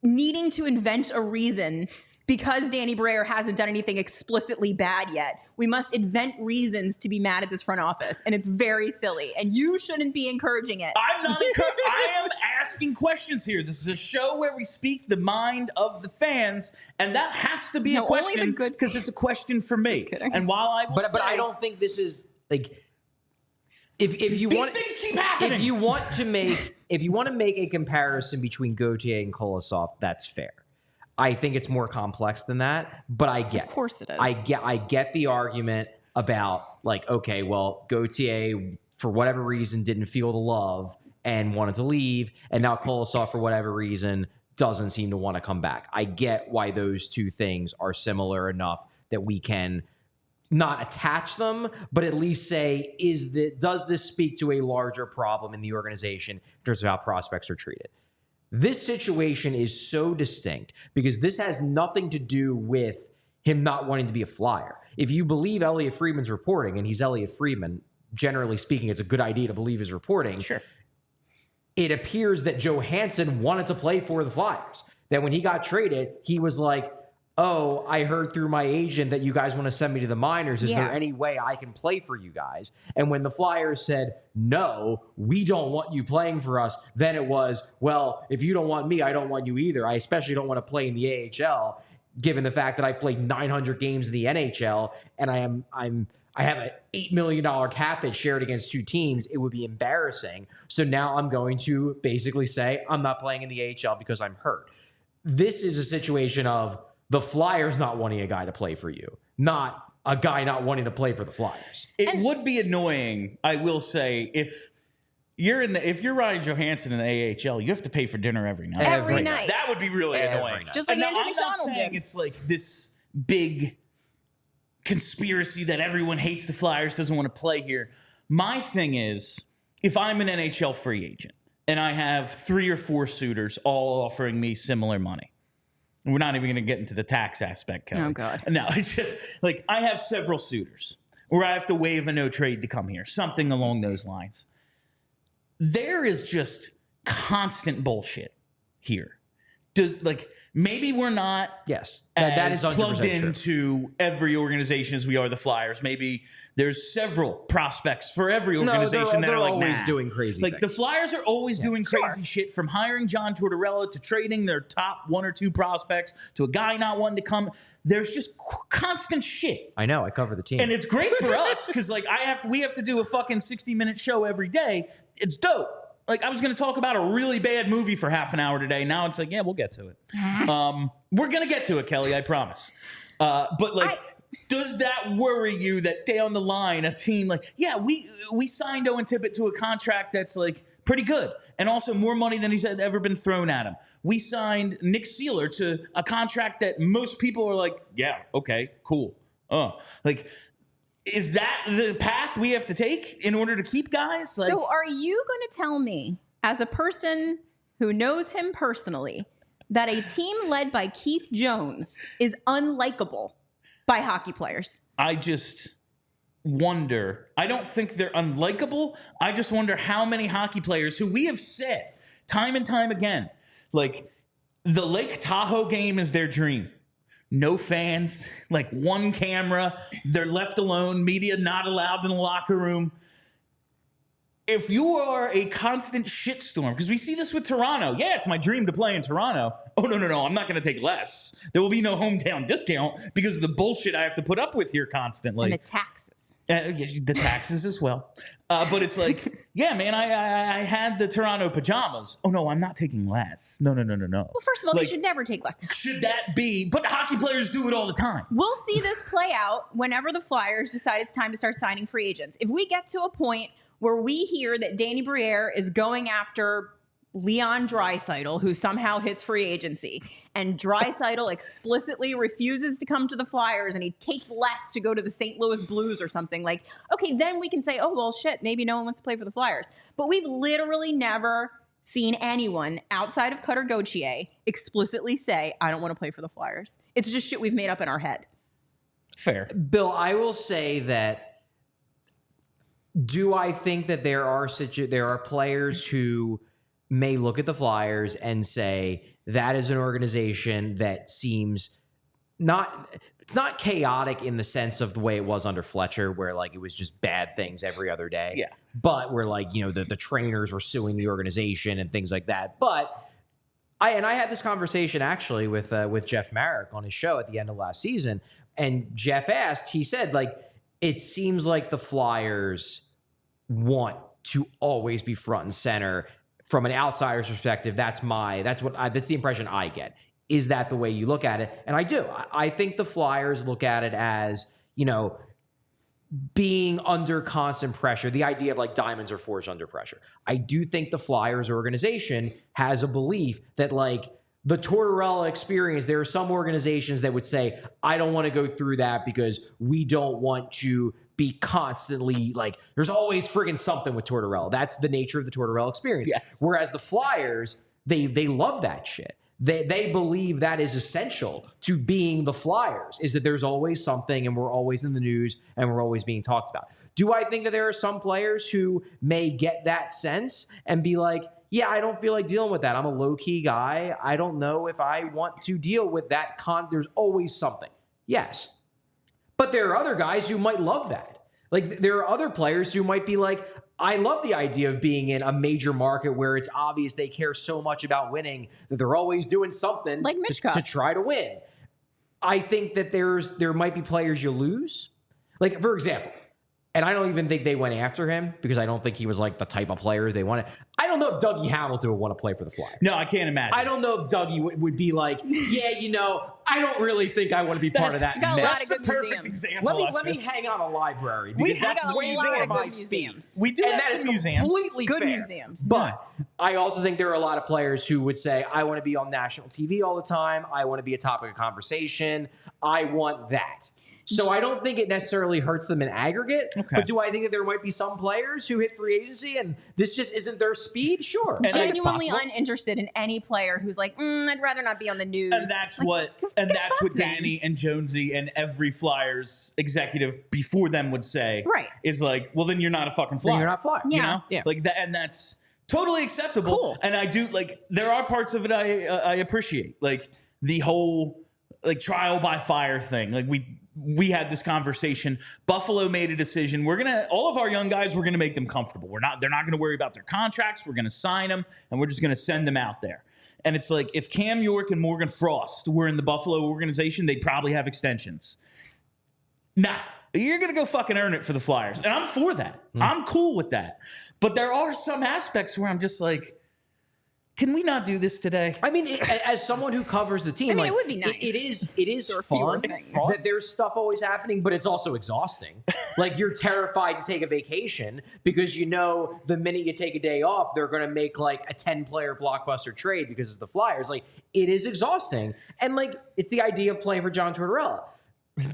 needing to invent a reason because Danny Briere hasn't done anything explicitly bad yet. We must invent reasons to be mad at this front office, and it's very silly, and you shouldn't be encouraging it. I'm not encouraging. I am asking questions here. This is a show where we speak the mind of the fans, and that has to be a question because it's a question for me. Just kidding. And while I will But I don't think this is like if you these want things keep happening. if you want to make a comparison between Gauthier and Kolosov, that's fair. I think it's more complex than that, but I get. Of course it is. I get the argument about like, okay, well, Gauthier for whatever reason didn't feel the love and wanted to leave, and now Kolosov for whatever reason doesn't seem to want to come back. I get why those two things are similar enough that we can not attach them, but at least say, does this speak to a larger problem in the organization in terms of how prospects are treated? This situation is so distinct because this has nothing to do with him not wanting to be a Flyer. If you believe Elliot Friedman's reporting, and he's Elliot Friedman, generally speaking, it's a good idea to believe his reporting. Sure. It appears that Johansen wanted to play for the Flyers. That when he got traded, he was like, oh, I heard through my agent that you guys want to send me to the minors. Is there any way I can play for you guys? And when the Flyers said, no, we don't want you playing for us, then it was, well, if you don't want me, I don't want you either. I especially don't want to play in the AHL, given the fact that I played 900 games in the NHL and I have an $8 million cap hit shared against 2 teams. It would be embarrassing. So now I'm going to basically say I'm not playing in the AHL because I'm hurt. This is a situation of the Flyers not wanting a guy to play for you, not a guy not wanting to play for the Flyers. It would be annoying, I will say, if you're Ryan Johansen in the AHL, you have to pay for dinner every night. Every night. That would be really annoying. Just like And Andrew I'm not McDonald saying did. it's like this big conspiracy that everyone hates the Flyers, doesn't want to play here. My thing is, if I'm an NHL free agent and I have 3 or 4 suitors all offering me similar money, and we're not even going to get into the tax aspect, Kelly. Oh, God. No, it's just like I have several suitors or I have to waive a no trade to come here, something along those lines. There is just constant bullshit here. maybe we're not that is as 100% plugged true. into every organization as we are the Flyers. Maybe there's several prospects for every organization that they're are like, always nah. doing crazy Like things. the Flyers are always doing crazy shit, from hiring John Tortorella to trading their top 1 or 2 prospects to a guy not wanting to come. There's just constant shit. I know. I cover the team. And it's great for us because like we have to do a fucking 60-minute show every day. It's dope. Like I was going to talk about a really bad movie for half an hour today. Now it's like, yeah, we'll get to it. We're going to get to it, Kelly, I promise. But like, does that worry you that down the line, a team like, yeah, we signed Owen Tippett to a contract that's like pretty good and also more money than he's ever been thrown at him. We signed Nick Seeler to a contract that most people are like, yeah, okay, cool. Like, is that the path we have to take in order to keep guys? Like, so are you going to tell me, as a person who knows him personally, that a team led by Keith Jones is unlikable by hockey players? I just wonder. I don't think they're unlikable. I just wonder how many hockey players who we have said time and time again, like the Lake Tahoe game is their dream. No fans, like one camera. They're left alone. Media not allowed in the locker room. If you are a constant shitstorm, because we see this with Toronto. Yeah, it's my dream to play in Toronto. Oh, no. I'm not going to take less. There will be no hometown discount because of the bullshit I have to put up with here constantly. And the taxes. The taxes as well. But it's like, yeah, man, I had the Toronto pajamas. Oh, no, I'm not taking less. No. Well, first of all, Like, they should never take less. Should that be? But hockey players do it all the time. We'll see this play out whenever the Flyers decide it's time to start signing free agents. If we get to a point where we hear that Danny Briere is going after Leon Draisaitl, who somehow hits free agency, and Draisaitl explicitly refuses to come to the Flyers and he takes less to go to the St. Louis Blues or something, like, okay, then we can say, oh, well, shit, maybe no one wants to play for the Flyers. But we've literally never seen anyone outside of Cutter Gauthier explicitly say, I don't want to play for the Flyers. It's just shit we've made up in our head. Fair. Bill, I will say that, do I think that there are players who may look at the Flyers and say that is an organization that seems it's not chaotic in the sense of the way it was under Fletcher, where like it was just bad things every other day. Yeah. But where like, the trainers were suing the organization and things like that. But I had this conversation actually with Jeff Marek on his show at the end of last season, and Jeff asked, he said, like, it seems like the Flyers want to always be front and center. From an outsider's perspective, that's the impression I get. Is that the way you look at it? And I do. I think the Flyers look at it as, being under constant pressure. The idea of like diamonds are forged under pressure. I do think the Flyers organization has a belief that like the Tortorella experience, there are some organizations that would say, I don't want to go through that because we don't want to be constantly like, there's always friggin' something with Tortorella. That's the nature of the Tortorella experience. Yes. Whereas the Flyers, they love that shit. They believe that is essential to being the Flyers, is that there's always something and we're always in the news and we're always being talked about. Do I think that there are some players who may get that sense and be like, yeah, I don't feel like dealing with that. I'm a low-key guy. I don't know if I want to deal with that. There's always something. Yes. But there are other guys who might love that. Like, there are other players who might be like, I love the idea of being in a major market where it's obvious they care so much about winning that they're always doing something like to try to win. I think that there might be players you lose. Like, for example, and I don't even think they went after him because I don't think he was like the type of player they wanted. I don't know if Dougie Hamilton would want to play for the Flyers. No, I can't imagine. I don't know if Dougie would be like, yeah, I don't really think I want to be part of that. Got a lot of That's the good perfect museums. example. Let me hang out a library We because have that's some way more museums. my Good speed. museums. We do And have that is some museums. completely Good fair. museums. But I also think there are a lot of players who would say, I want to be on national TV all the time. I want to be a topic of conversation. I want that. So I don't think it necessarily hurts them in aggregate. Okay. But do I think that there might be some players who hit free agency and this just isn't their speed? Sure. And Genuinely uninterested in any player who's like, I'd rather not be on the news. And that's like, what them. Danny and Jonesy and every Flyers executive before them would say. Right. Is like, well, then you're not a fucking Flyer. Then you're not Flyer. Yeah. You know? Yeah. Like that, and that's totally acceptable. Cool. And I do like there are parts of it I appreciate. Like the whole like trial by fire thing. Like we had this conversation. Buffalo made a decision. All of our young guys, we're gonna make them comfortable. They're not gonna worry about their contracts. We're gonna sign them, and we're just gonna send them out there. And it's like if Cam York and Morgan Frost were in the Buffalo organization, they'd probably have extensions. Nah, you're gonna go fucking earn it for the Flyers, and I'm for that. I'm cool with that. But there are some aspects where I'm just like, can we not do this today? I mean, as someone who covers the team, I mean, like, it would be nice. It is fun things. that there's stuff always happening, but it's also exhausting. Like you're terrified to take a vacation because you know the minute you take a day off, they're going to make like a 10-player blockbuster trade because it's the Flyers. Like it is exhausting, and like it's the idea of playing for John Tortorella.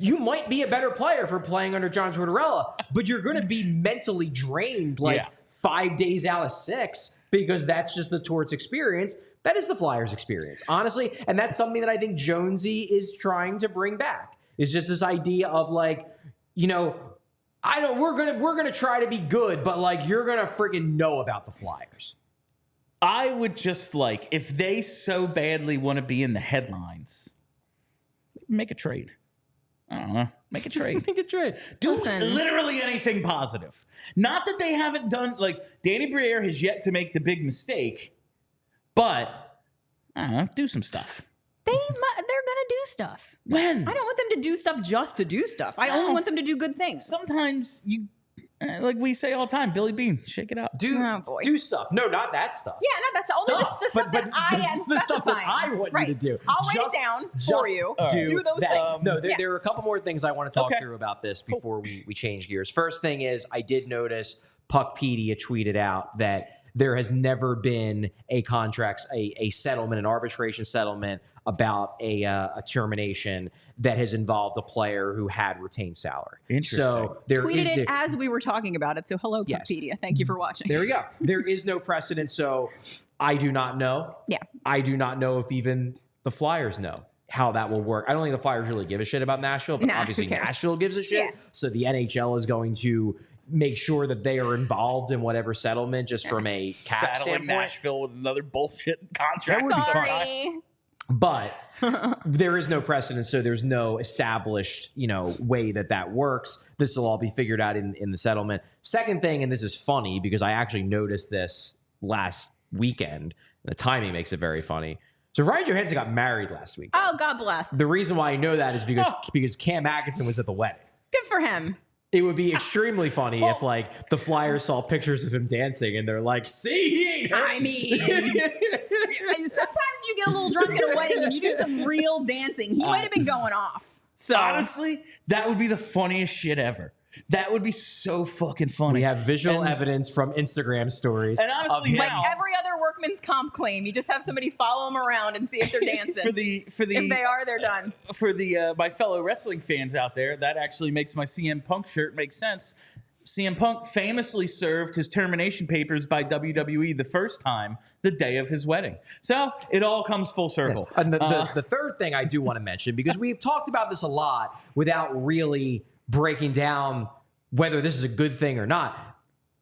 You might be a better player for playing under John Tortorella, but you're going to be mentally drained like 5 days out of 6. Because that's just the Torts experience. That is the Flyers experience, honestly. And that's something that I think Jonesy is trying to bring back. It's just this idea of like, you know, we're gonna try to be good, but like you're gonna freaking know about the Flyers. I would just like, if they so badly want to be in the headlines, make a trade. I don't know. Make a trade. Make a trade. Do Listen. literally anything positive. Not that they haven't done, like, Danny Briere has yet to make the big mistake, but, I don't know, do some stuff. They're gonna do stuff. When? I don't want them to do stuff just to do stuff. I only want them to do good things. Sometimes you, like we say all the time, Billy Bean, shake it up. Do stuff. No, not that stuff. Yeah, no, that's only the stuff that I am the stuff that specifying. I want you to do. I'll write it down for you. Do those things. No, there are a couple more things I want to talk through about this before we change gears. First thing is, I did notice Puckpedia tweeted out that there has never been a settlement, an arbitration settlement about a termination that has involved a player who had retained salary. Interesting. So there Tweeted it as we were talking about it. So hello, Yes. Puckpedia. Thank you for watching. There we go. There is no precedent, so I do not know. Yeah. I do not know if even the Flyers know how that will work. I don't think the Flyers really give a shit about Nashville, but obviously who cares? Nashville gives a shit. Yeah. So the NHL is going to make sure that they are involved in whatever settlement just from a cap Saddling standpoint. Nashville with another bullshit contract. Sorry. But there is no precedent, so there's no established, way that works. This will all be figured out in the settlement. Second thing, and this is funny because I actually noticed this last weekend. The timing makes it very funny. So Ryan Johansen got married last week. Oh, God bless. The reason why I know that is because Cam Atkinson was at the wedding. Good for him. It would be extremely funny if like the Flyers saw pictures of him dancing and they're like, see, he ain't hurt. I mean, sometimes you get a little drunk at a wedding and you do some real dancing. He might have been going off. So Honestly, that would be the funniest shit ever. That would be so fucking funny. We have visual evidence from Instagram stories. And honestly, of him. now, every other workman's comp claim, you just have somebody follow them around and see if they're dancing. for the if they are, they're done. for the my fellow wrestling fans out there, that actually makes my CM Punk shirt make sense. CM Punk famously served his termination papers by WWE the first time the day of his wedding. So it all comes full circle. Yes. And the third thing I do want to mention, because we've talked about this a lot without really breaking down whether this is a good thing or not.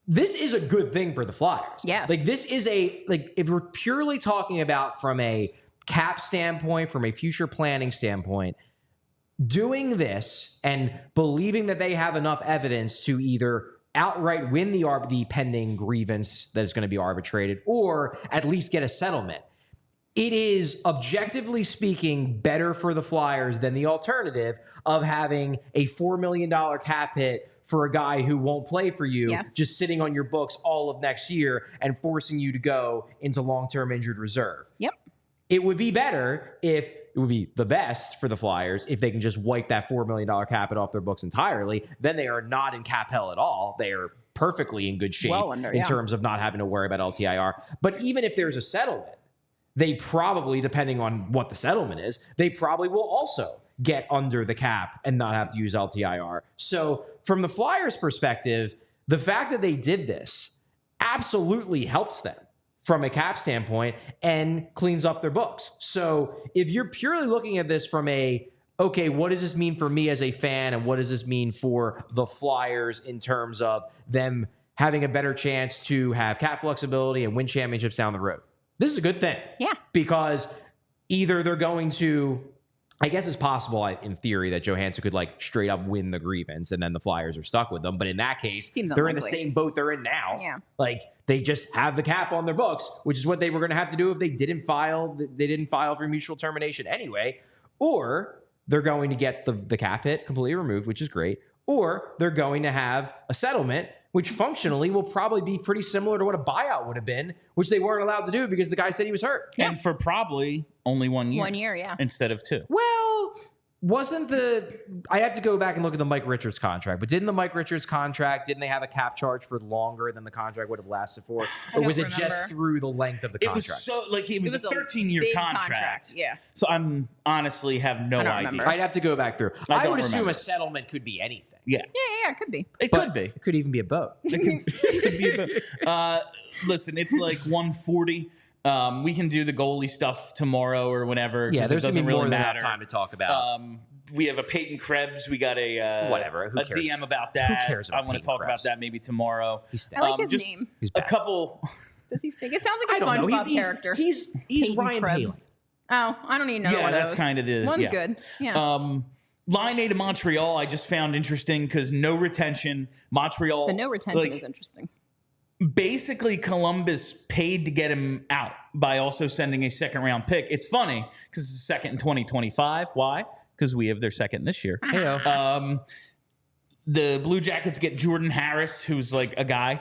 This is a good thing for the Flyers. Yes. Like this is if we're purely talking about from a cap standpoint, from a future planning standpoint, doing this and believing that they have enough evidence to either outright win the pending grievance that is going to be arbitrated or at least get a settlement. It is, objectively speaking, better for the Flyers than the alternative of having a $4 million cap hit for a guy who won't play for you, just sitting on your books all of next year and forcing you to go into long-term injured reserve. Yep. It would be better it would be the best for the Flyers if they can just wipe that $4 million cap hit off their books entirely. Then they are not in cap hell at all. They are perfectly in good shape in terms of not having to worry about LTIR. But even if there's a settlement, they probably, depending on what the settlement is, they probably will also get under the cap and not have to use LTIR. So from the Flyers' perspective, the fact that they did this absolutely helps them from a cap standpoint and cleans up their books. So if you're purely looking at this from okay, what does this mean for me as a fan and what does this mean for the Flyers in terms of them having a better chance to have cap flexibility and win championships down the road? This is a good thing. Yeah. Because either they're going to, I guess it's possible in theory that Johansen could like straight up win the grievance and then the Flyers are stuck with them. But in that case, Seems they're in the unlikely. same boat they're in now. Yeah. Like they just have the cap on their books, which is what they were going to have to do if they didn't file for mutual termination anyway. Or they're going to get the cap hit completely removed, which is great. Or they're going to have a settlement, which functionally will probably be pretty similar to what a buyout would have been, which they weren't allowed to do because the guy said he was hurt. And for probably only 1 year. 1 year, yeah. Instead of 2. Well, I have to go back and look at the Mike Richards contract, but didn't the Mike Richards contract, didn't they have a cap charge for longer than the contract would have lasted for? Or was it just through the length of the contract? It was so, like, it was a 13-year big contract. Yeah. So I'm honestly have no idea. remember. I'd have to go back through. I I don't would assume remember. a settlement could be anything. Yeah. Yeah, it could be. It But could be. It could even be a boat. Listen, it's like 1:40. We can do the goalie stuff tomorrow or whenever. Yeah, 'cause there's it going to doesn't be really more than enough matter. time to talk about. We have a Peyton Krebs. We got a Whatever. Who a cares? DM about that. cares about I want to Peyton talk Krebs? about that maybe tomorrow. I like his just name. He's A back. couple. Does he stink? It sounds like I a don't know. SpongeBob character. He's Peyton Ryan Krebs. Palin. Oh, I don't even know Yeah, one of that's those. kind of the One's yeah. good. Yeah. Laine to Montreal, I just found interesting because no retention. Montreal. the no retention like, is interesting. basically Columbus paid to get him out by also sending a second-round pick. It's funny because it's a second in 2025. Why? Because we have their second this year. Heyo. The Blue Jackets get Jordan Harris, who's like a guy.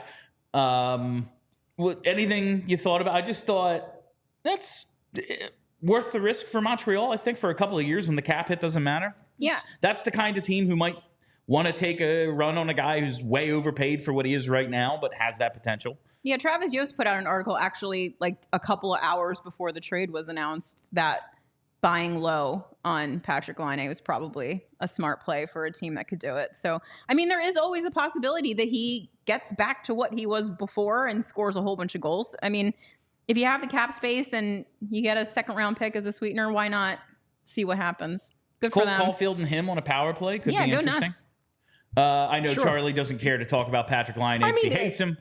Anything you thought about? I just thought that's worth the risk for Montreal. I think for a couple of years when the cap hit doesn't matter. Yeah. That's the kind of team who might want to take a run on a guy who's way overpaid for what he is right now, but has that potential. Yeah, Travis Yost put out an article actually like a couple of hours before the trade was announced that buying low on Patrick Laine was probably a smart play for a team that could do it. So, I mean, there is always a possibility that he gets back to what he was before and scores a whole bunch of goals. I mean, if you have the cap space and you get a second round pick as a sweetener, why not see what happens? Good for Cole them. Caulfield and him on a power play could Yeah, be go interesting. nuts. I know Sure. Charlie doesn't care to talk about Patrick Laine. He hates him.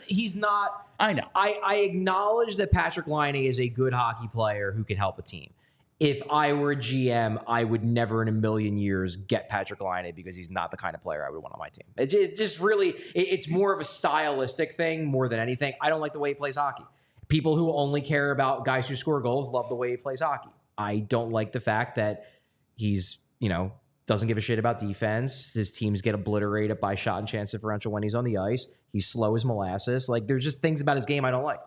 He's not. I know. I acknowledge that Patrick Laine is a good hockey player who can help a team. If I were a GM, I would never in a million years get Patrick Laine because he's not the kind of player I would want on my team. It's just really, it's more of a stylistic thing more than anything. I don't like the way he plays hockey. People who only care about guys who score goals love the way he plays hockey. I don't like the fact that he's, doesn't give a shit about defense. His teams get obliterated by shot and chance differential when he's on the ice. He's slow as molasses. Like, there's just things about his game I don't like.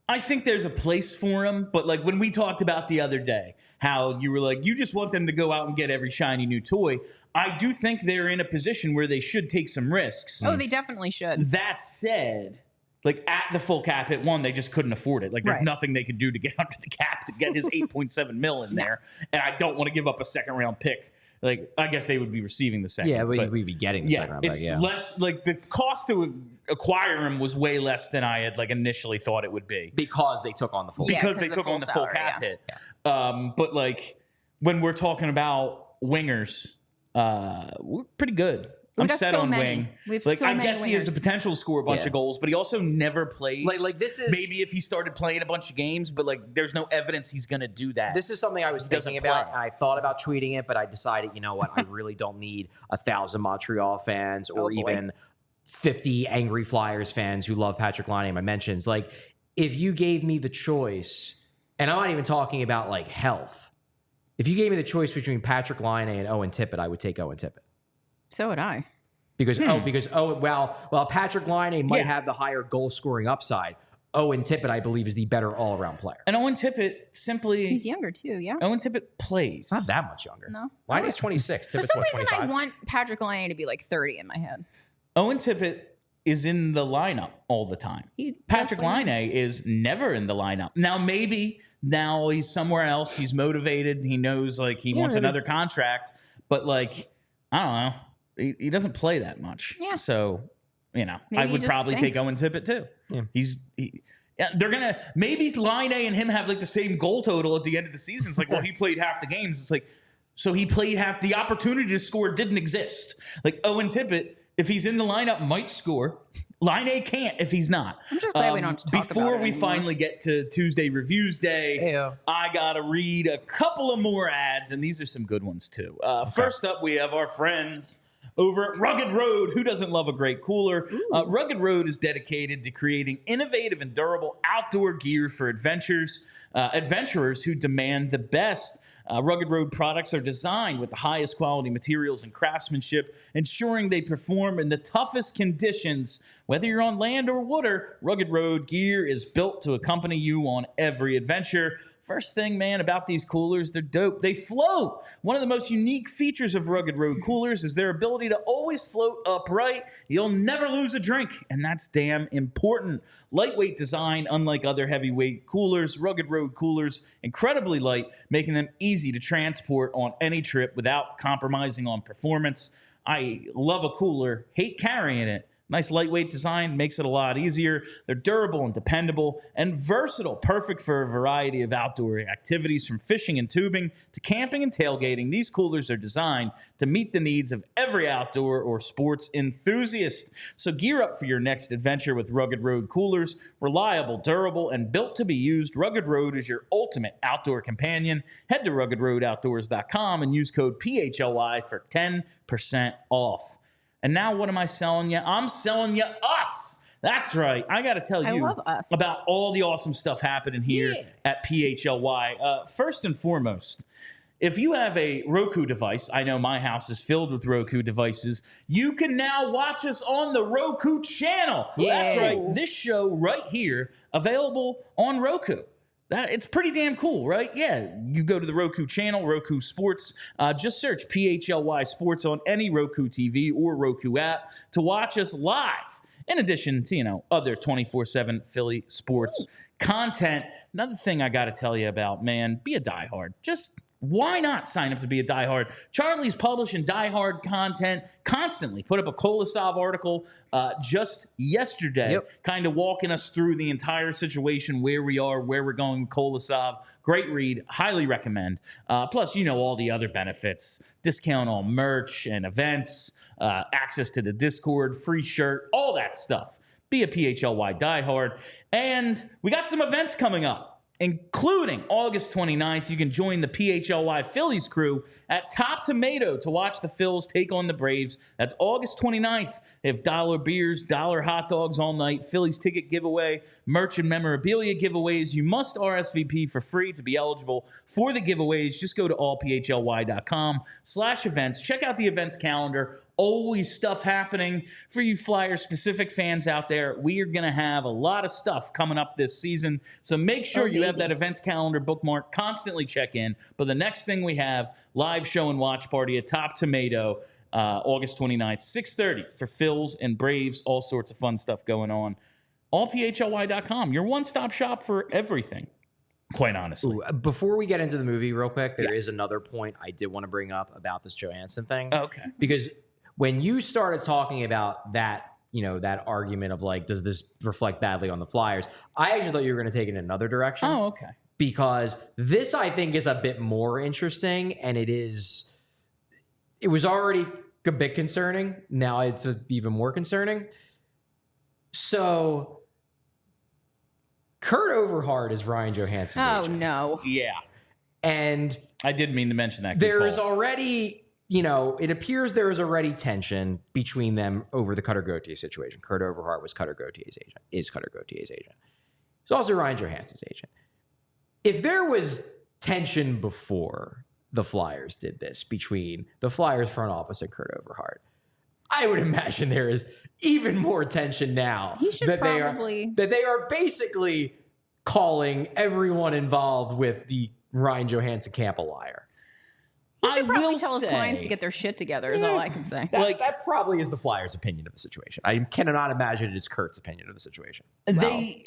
I think there's a place for him, but like when we talked about the other day, how you were like, you just want them to go out and get every shiny new toy. I do think they're in a position where they should take some risks. Oh, they definitely should. That said, like at the full cap hit one, they just couldn't afford it. Like there's Right. nothing they could do to get under the cap to get his 8.7 mil in there. And I don't want to give up a second round pick. Like, I guess they would be receiving the second. Yeah, we'd be getting the second round it's pick. Yeah, less like the cost to acquire him was way less than I had like initially thought it would be because they took on the full. Yeah, because 'cause they the took full on the full salary, cap yeah. hit. But like when we're talking about wingers, we're pretty good. I'm got set so on many. wing. We have Like so I many guess he has the wingers. potential to score a bunch Yeah. of goals, but he also never plays. Like this is maybe if he started playing a bunch of games, but like there's no evidence he's going to do that. This is something I was Doesn't thinking about, play. and I thought about tweeting it, but I decided, you know what, I really don't need 1,000 Montreal fans or Oh, boy. even 50 angry Flyers fans who love Patrick Laine in my mentions. Like, if you gave me the choice, and I'm not even talking about like health, if you gave me the choice between Patrick Laine and Owen Tippett, I would take Owen Tippett. So would I. Because Patrick Laine might Yeah. have the higher goal scoring upside. Owen Tippett, I believe, is the better all around player. And Owen Tippett simply He's younger too, yeah. Owen Tippett plays. Not that much younger. No. Laine is 26. For Tippett's some what, reason, 25? I want Patrick Laine to be like 30 in my head. Owen Tippett is in the lineup all the time. He does Patrick play Laine nice. is never in the lineup. Now he's somewhere else. He's motivated. He knows like he wants maybe. another contract, but like I don't know. He doesn't play that much. Yeah. So, I Maybe would he just probably take stinks. Owen Tippett too. Yeah. They're gonna maybe Laine and him have like the same goal total at the end of the season. It's like, well, he played half the games. It's like, so he played half. The opportunity to score didn't exist. Like Owen Tippett if he's in the lineup, might score. Laine can't if he's not. I'm just glad we don't have to talk Before about it we anymore. finally get to Tuesday Reviews Day, Ew. I got to read a couple of more ads, and these are some good ones too. First up, we have our friends over at Rugged Road. Who doesn't love a great cooler? Rugged Road is dedicated to creating innovative and durable outdoor gear for adventurers who demand the best. Rugged Road products are designed with the highest quality materials and craftsmanship, ensuring they perform in the toughest conditions. Whether you're on land or water, Rugged Road gear is built to accompany you on every adventure. First thing, man, about these coolers, they're dope. They float. One of the most unique features of Rugged Road coolers is their ability to always float upright. You'll never lose a drink, and that's damn important. Lightweight design, unlike other heavyweight coolers, Rugged Road coolers, incredibly light, making them easy to transport on any trip without compromising on performance. I love a cooler, hate carrying it. Nice lightweight design makes it a lot easier. They're durable and dependable and versatile, perfect for a variety of outdoor activities from fishing and tubing to camping and tailgating. These coolers are designed to meet the needs of every outdoor or sports enthusiast. So gear up for your next adventure with Rugged Road coolers. Reliable, durable, and built to be used, Rugged Road is your ultimate outdoor companion. Head to ruggedroadoutdoors.com and use code PHLY for 10% off. And now what am I selling you? I'm selling you us. That's right. I got to tell you love us. about all the awesome stuff happening here at PHLY. First and foremost, if you have a Roku device, I know my house is filled with Roku devices, you can now watch us on the Roku channel. That's right. This show right here, available on Roku. It's pretty damn cool, right? Yeah, you go to the Roku channel, Roku Sports. Just search PHLY Sports on any Roku TV or Roku app to watch us live. In addition to, other 24/7 Philly sports content. Another thing I got to tell you about, man, be a diehard. Just why not sign up to be a diehard? Charlie's publishing diehard content constantly. Put up a Kolasov article just yesterday, kind of walking us through the entire situation, where we are, where we're going with Kolasov. Great read. Highly recommend. Plus, all the other benefits. Discount on merch and events, access to the Discord, free shirt, all that stuff. Be a PHLY diehard. And we got some events coming up, including August 29th. You can join the PHLY Phillies crew at Top Tomato to watch the Phils take on the Braves. That's August 29th. They have dollar beers, dollar hot dogs all night, Phillies ticket giveaway, merch and memorabilia giveaways. You must RSVP for free to be eligible for the giveaways. Just go to allphly.com/events. Check out the events calendar. Always stuff happening for you Flyer-specific fans out there. We are going to have a lot of stuff coming up this season, so make sure you have that events calendar bookmark. Constantly check in. But the next thing we have, live show and watch party at Top Tomato, August 29th, 6:30 for Phils and Braves. All sorts of fun stuff going on. Allphly.com, your one-stop shop for everything, quite honestly. Ooh, before we get into the movie real quick, there is another point I did want to bring up about this Johansen thing. Okay. Because when you started talking about that, that argument of like, does this reflect badly on the Flyers? I actually thought you were going to take it in another direction. Oh, okay. Because this, I think, is a bit more interesting, and it was already a bit concerning. Now it's even more concerning. So Kurt Overheart is Ryan Johansen's agent. No. Yeah. And I did mean to mention that. There is already... it appears there is already tension between them over the Cutter Gauthier situation. Kurt Overheart was Cutter Gauthier's agent, is Cutter Gauthier's agent. He's also Ryan Johansen's agent. If there was tension before the Flyers did this between the Flyers front office and Kurt Overheart, I would imagine there is even more tension now. He should that probably... they are basically calling everyone involved with the Ryan Johansen camp a liar. He should probably tell his say, clients to get their shit together, is all I can say. That probably is the Flyers' opinion of the situation. I cannot imagine it is Kurt's opinion of the situation. They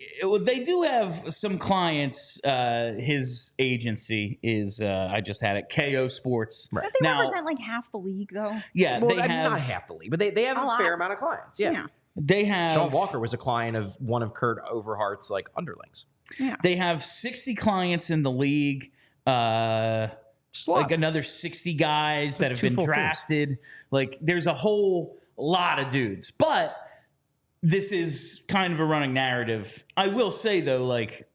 do have some clients. His agency is, I just had it, KO Sports. Don't they represent like half the league, though? Yeah, Well, they have not half the league, but they have a fair amount of clients. Yeah. They have Sean Walker was a client of one of Kurt Overhart's underlings. Yeah. They have 60 clients in the league. Like another 60 guys that have been drafted. Like there's a whole lot of dudes. But this is kind of a running narrative. I will say, though, like,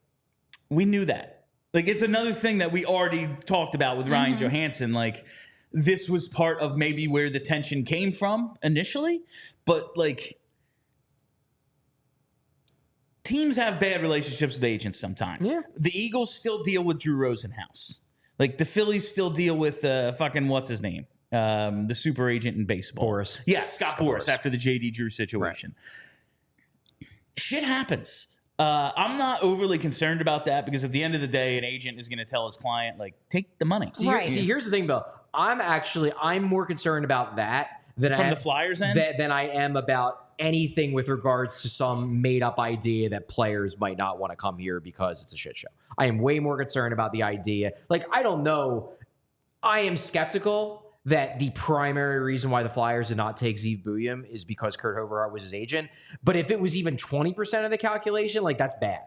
we knew that. Like, it's another thing that we already talked about with Ryan Johansen. Like, this was part of maybe where the tension came from initially. But, like, teams have bad relationships with agents sometimes. Yeah. The Eagles still deal with Drew Rosenhaus. Like, the Phillies still deal with fucking what's his name? The super agent in baseball. Boris. Yeah, Scott Boris after the JD Drew situation. Right. Shit happens. I'm not overly concerned about that because at the end of the day, an agent is going to tell his client, like, take the money. See, here's the thing, Bill. I'm more concerned about that than the Flyers end than I am about anything with regards to some made-up idea that players might not want to come here because it's a shit show. I am way more concerned about the idea. Like, I don't know. I am skeptical that the primary reason why the Flyers did not take Zeev Buium is because Kurt Overheart was his agent. But if it was even 20% of the calculation, like, that's bad.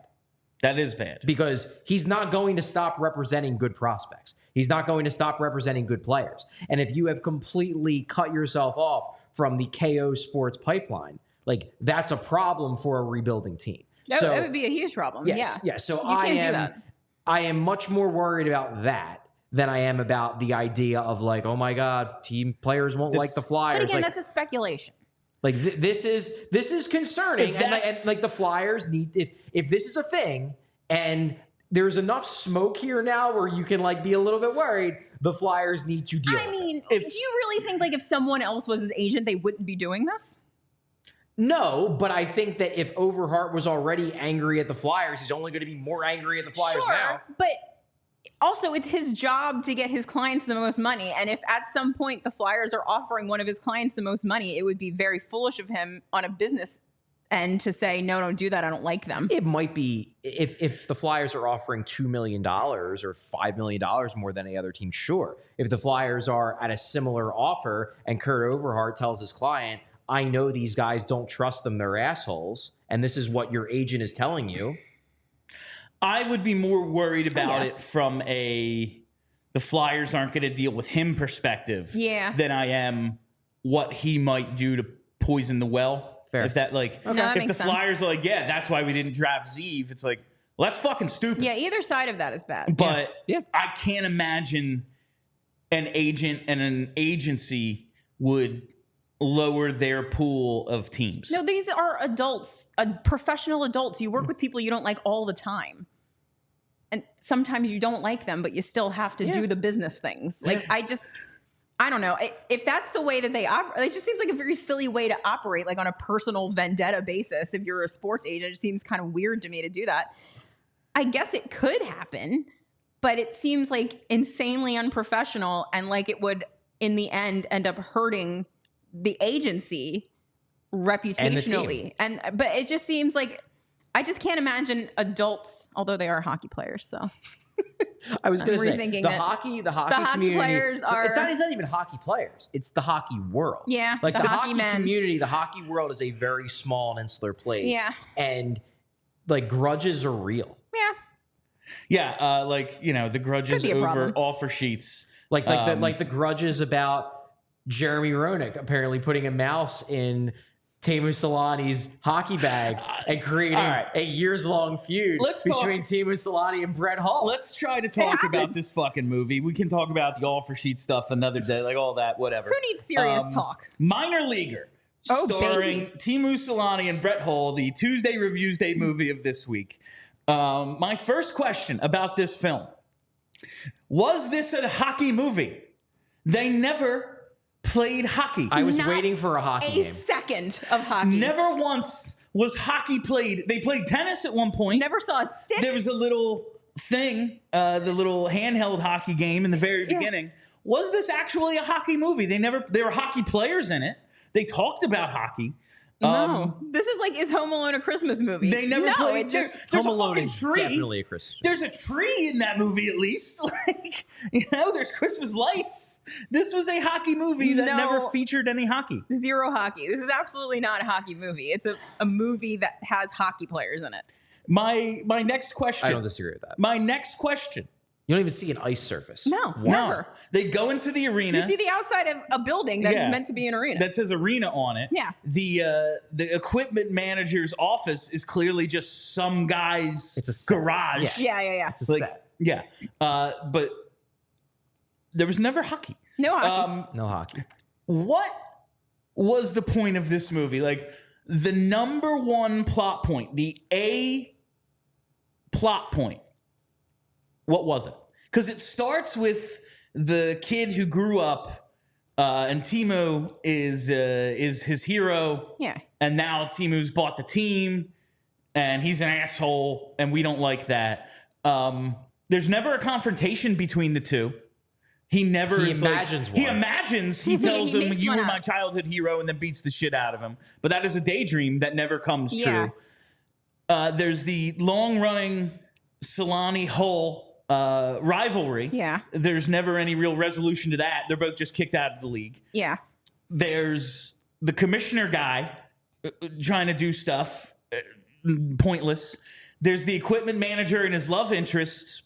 That is bad. Because he's not going to stop representing good prospects. He's not going to stop representing good players. And if you have completely cut yourself off from the KO sports pipeline, like, that's a problem for a rebuilding team. That would be a huge problem. Yes, yeah. So you can't do that. I am much more worried about that than I am about the idea of, like, oh my God, team players won't like the Flyers. But again, like, that's a speculation. Like, this is concerning, and like the Flyers need, if this is a thing and there's enough smoke here now where you can, like, be a little bit worried, the Flyers need to deal. I mean, do you really think, like, if someone else was his agent, they wouldn't be doing this? No, but I think that if Overheart was already angry at the Flyers, he's only going to be more angry at the Flyers now. But also, it's his job to get his clients the most money. And if at some point the Flyers are offering one of his clients the most money, it would be very foolish of him on a business end to say, no, don't do that. I don't like them. It might be if the Flyers are offering $2 million or $5 million more than any other team, sure. If the Flyers are at a similar offer and Kurt Overheart tells his client, I know these guys don't trust them, they're assholes, and this is what your agent is telling you. I would be more worried about it from the Flyers aren't going to deal with him perspective than I am what he might do to poison the well. Fair. If that, like, if the Flyers are like, yeah, that's why we didn't draft Zeev, it's like, well, that's fucking stupid. Yeah, either side of that is bad. But I can't imagine an agent and an agency would lower their pool of teams. No, these are adults, professional adults. You work with people you don't like all the time. And sometimes you don't like them, but you still have to do the business things. Like, I don't know. If that's the way that they operate, it just seems like a very silly way to operate, like on a personal vendetta basis. If you're a sports agent, it seems kind of weird to me to do that. I guess it could happen, but it seems like insanely unprofessional and like it would, in the end up hurting the agency reputationally. But it just seems like I just can't imagine adults, although they are hockey players. So I was going to say the hockey community players are. It's not even hockey players. It's the hockey world. Yeah, like the hockey community. The hockey world is a very small and insular place. Yeah, and like grudges are real. Yeah. Like, you know, the grudges over offer sheets. Like the grudges about Jeremy Roenick apparently putting a mouse in Teemu Selanne's hockey bag and creating a years-long feud between Teemu Selanne and Brett Hull. Let's try to talk about this fucking movie. We can talk about the offer sheet stuff another day, like all that, whatever. Who needs serious talk? Minor Leaguer, starring Teemu Selanne and Brett Hull, the Tuesday Reviewsday movie of this week. My first question about this film. Was this a hockey movie? They never played hockey. I was waiting for a hockey game. A second of hockey. Never once was hockey played. They played tennis at one point. Never saw a stick. There was a little thing, the little handheld hockey game in the very beginning. Was this actually a hockey movie? There were hockey players in it. They talked about hockey. No, this is like, is Home Alone a Christmas movie? They never played. There's Home a Alone fucking is tree. definitely a Christmas movie. There's a tree in that movie at least. Like, you know, there's Christmas lights. This was a hockey movie that never featured any hockey. Zero hockey. This is absolutely not a hockey movie. It's a movie that has hockey players in it. My next question. I don't disagree with that. My next question You don't even see an ice surface. No, No. never. They go into the arena. You see the outside of a building that's meant to be an arena. That says arena on it. Yeah. The equipment manager's office is clearly just some guy's garage. Yeah. It's a set. Yeah. But there was never hockey. No hockey. No hockey. What was the point of this movie? Like, the number one plot point, the A plot point, what was it? Because it starts with the kid who grew up, and Teemu is his hero. Yeah. And now Teemu's bought the team, and he's an asshole, and we don't like that. There's never a confrontation between the two. He never imagines one. He imagines, he tells He him, makes you one were up. my childhood hero, and then beats the shit out of him. But that is a daydream that never comes Yeah. true. There's the long-running Selanne-Hull rivalry. Yeah. There's never any real resolution to that. They're both just kicked out of the league. Yeah. There's the commissioner guy trying to do stuff, pointless. There's the equipment manager and his love interests.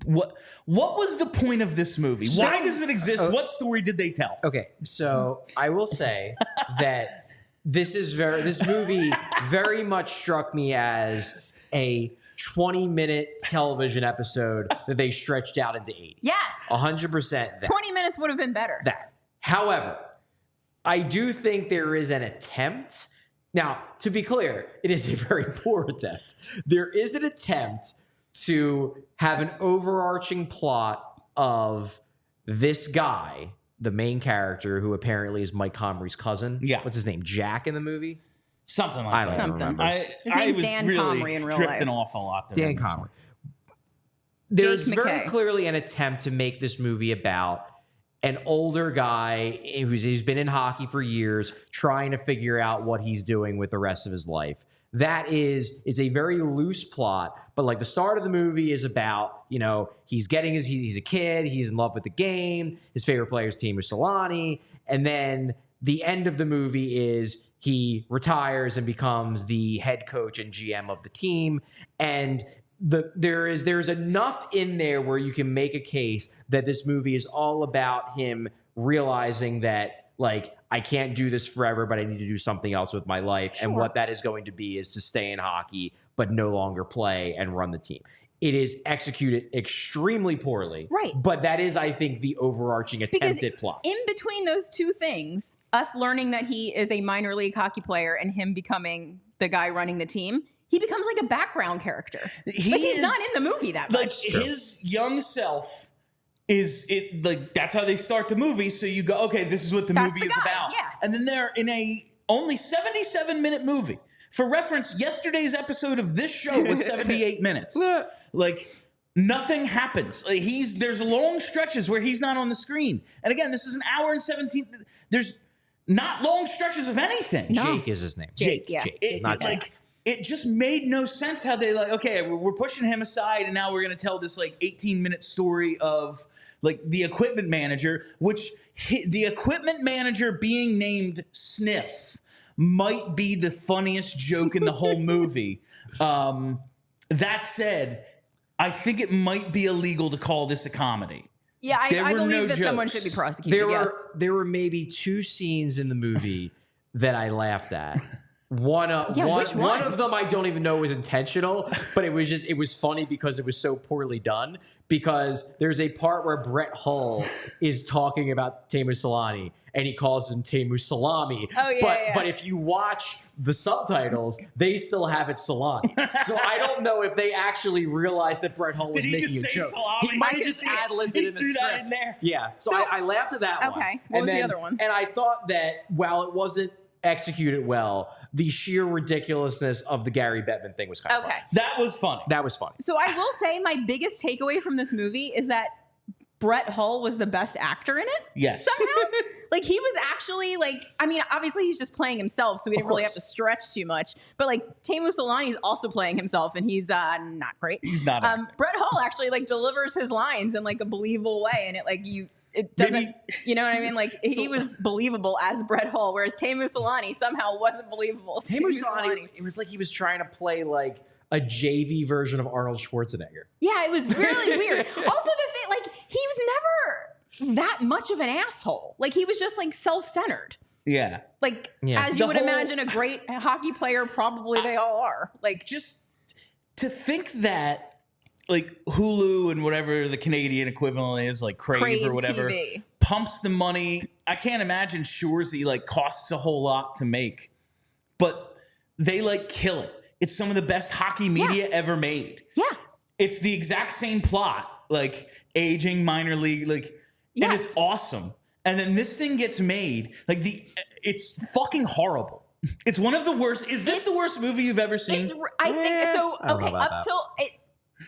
What was the point of this movie? Why does it exist? What story did they tell? Okay, so I will say that this movie very much struck me as a 20-minute television episode that they stretched out into 80. Yes. 100% that. 20 minutes would have been better. That. However, I do think there is an attempt. Now, to be clear, it is a very poor attempt. There is an attempt to have an overarching plot of this guy, the main character, who apparently is Mike Comrie's cousin. Yeah. What's his name? Jack in the movie? Something like I that. don't Something. remember. His I name's was Dan really Comrie in real drifting life. off a lot there. Dan Comrie. There's Jake very McKay. clearly an attempt to make this movie about an older guy who's been in hockey for years, trying to figure out what he's doing with the rest of his life. That is a very loose plot, but like the start of the movie is about, he's a kid, he's in love with the game, his favorite player's team is Selanne, and then the end of the movie is he retires and becomes the head coach and GM of the team, and there's enough in there where you can make a case that this movie is all about him realizing that, like, I can't do this forever, but I need to do something else with my life. Sure. And what that is going to be is to stay in hockey, but no longer play and run the team. It is executed extremely poorly. Right. But that is, I think, the overarching attempted plot. In between those two things, us learning that he is a minor league hockey player and him becoming the guy running the team, he becomes like a background character. He's not in the movie that much. Like, his young self is it, like, that's how they start the movie. So you go, okay, this is what the movie is about. Yeah. And then they're in a only 77-minute movie. For reference, yesterday's episode of this show was 78 minutes. Like, nothing happens. Like, there's long stretches where he's not on the screen. And again, this is an hour and 17. There's not long stretches of anything. No. Jake is his name. Jake, yeah. Not Jake. Like, it just made no sense how they, like, okay, we're pushing him aside, and now we're going to tell this, like, 18-minute story of, like, the equipment manager, which the equipment manager being named Sniff might be the funniest joke in the whole movie. That said, I think it might be illegal to call this a comedy. Yeah, I were believe no that someone jokes. should be prosecuted. There were maybe two scenes in the movie that I laughed at. One of them I don't even know was intentional, but it was funny because it was so poorly done. Because there's a part where Brett Hull is talking about Teemu Selanne and he calls him Teemu Salami. Oh, yeah, But if you watch the subtitles, they still have it Selanne. So I don't know if they actually realized that Brett Hull was Did he making just a say joke. salami? He might I have could just see it. ad-libbed He it in the threw that script. in there. Yeah. So I laughed at that one. Okay. What was the other one? And I thought that while it wasn't executed well, the sheer ridiculousness of the Gary Bettman thing was kind of Okay. funny. That was funny. That was funny. So I will say my biggest takeaway from this movie is that Brett Hull was the best actor in it. Yes. Somehow. Like, he was actually, like, I mean, obviously he's just playing himself, so we didn't really have course. to stretch too much. But, like, Teemu Selanne is also playing himself, and he's not great. He's not acting. Brett Hull actually, like, delivers his lines in, like, a believable way, and it doesn't, Maybe- you know what I mean? Like, he was believable as Brett Hull, whereas Teemu Selanne somehow wasn't believable as Teemu Selanne, it was like he was trying to play like a JV version of Arnold Schwarzenegger. Yeah, it was really weird. Also, the thing, like, he was never that much of an asshole. Like, he was just like self-centered. Yeah. Like, Yeah. as you would imagine a great hockey player, probably they all are. Like, Just to think that like Hulu and whatever the Canadian equivalent is, like Crave or whatever, TV. pumps the money. I can't imagine Shoresy like costs a whole lot to make, but they like kill it. It's some of the best hockey media ever made. Yeah. It's the exact same plot, like aging minor league, like, and Yes. it's awesome. And then this thing gets made, like it's fucking horrible. It's one of the worst. Is this the worst movie you've ever seen? I think so. I don't know Okay, about up that. till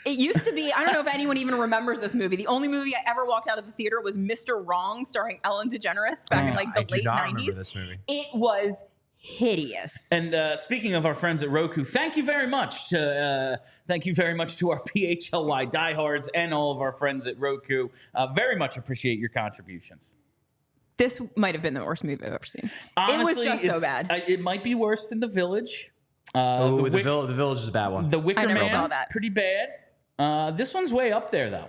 it used to be. I don't know if anyone even remembers this movie. The only movie I ever walked out of the theater was Mr. Wrong, starring Ellen DeGeneres back in like the I do late not 90s. remember this movie. It was hideous. And speaking of our friends at Roku, thank you very much to our PHLY diehards and all of our friends at Roku. Very much appreciate your contributions. This might have been the worst movie I've ever seen. Honestly, it was just so bad. It might be worse than The Village. The Village is a bad one. The Wicker I never Man, saw that. pretty bad. This one's way up there though.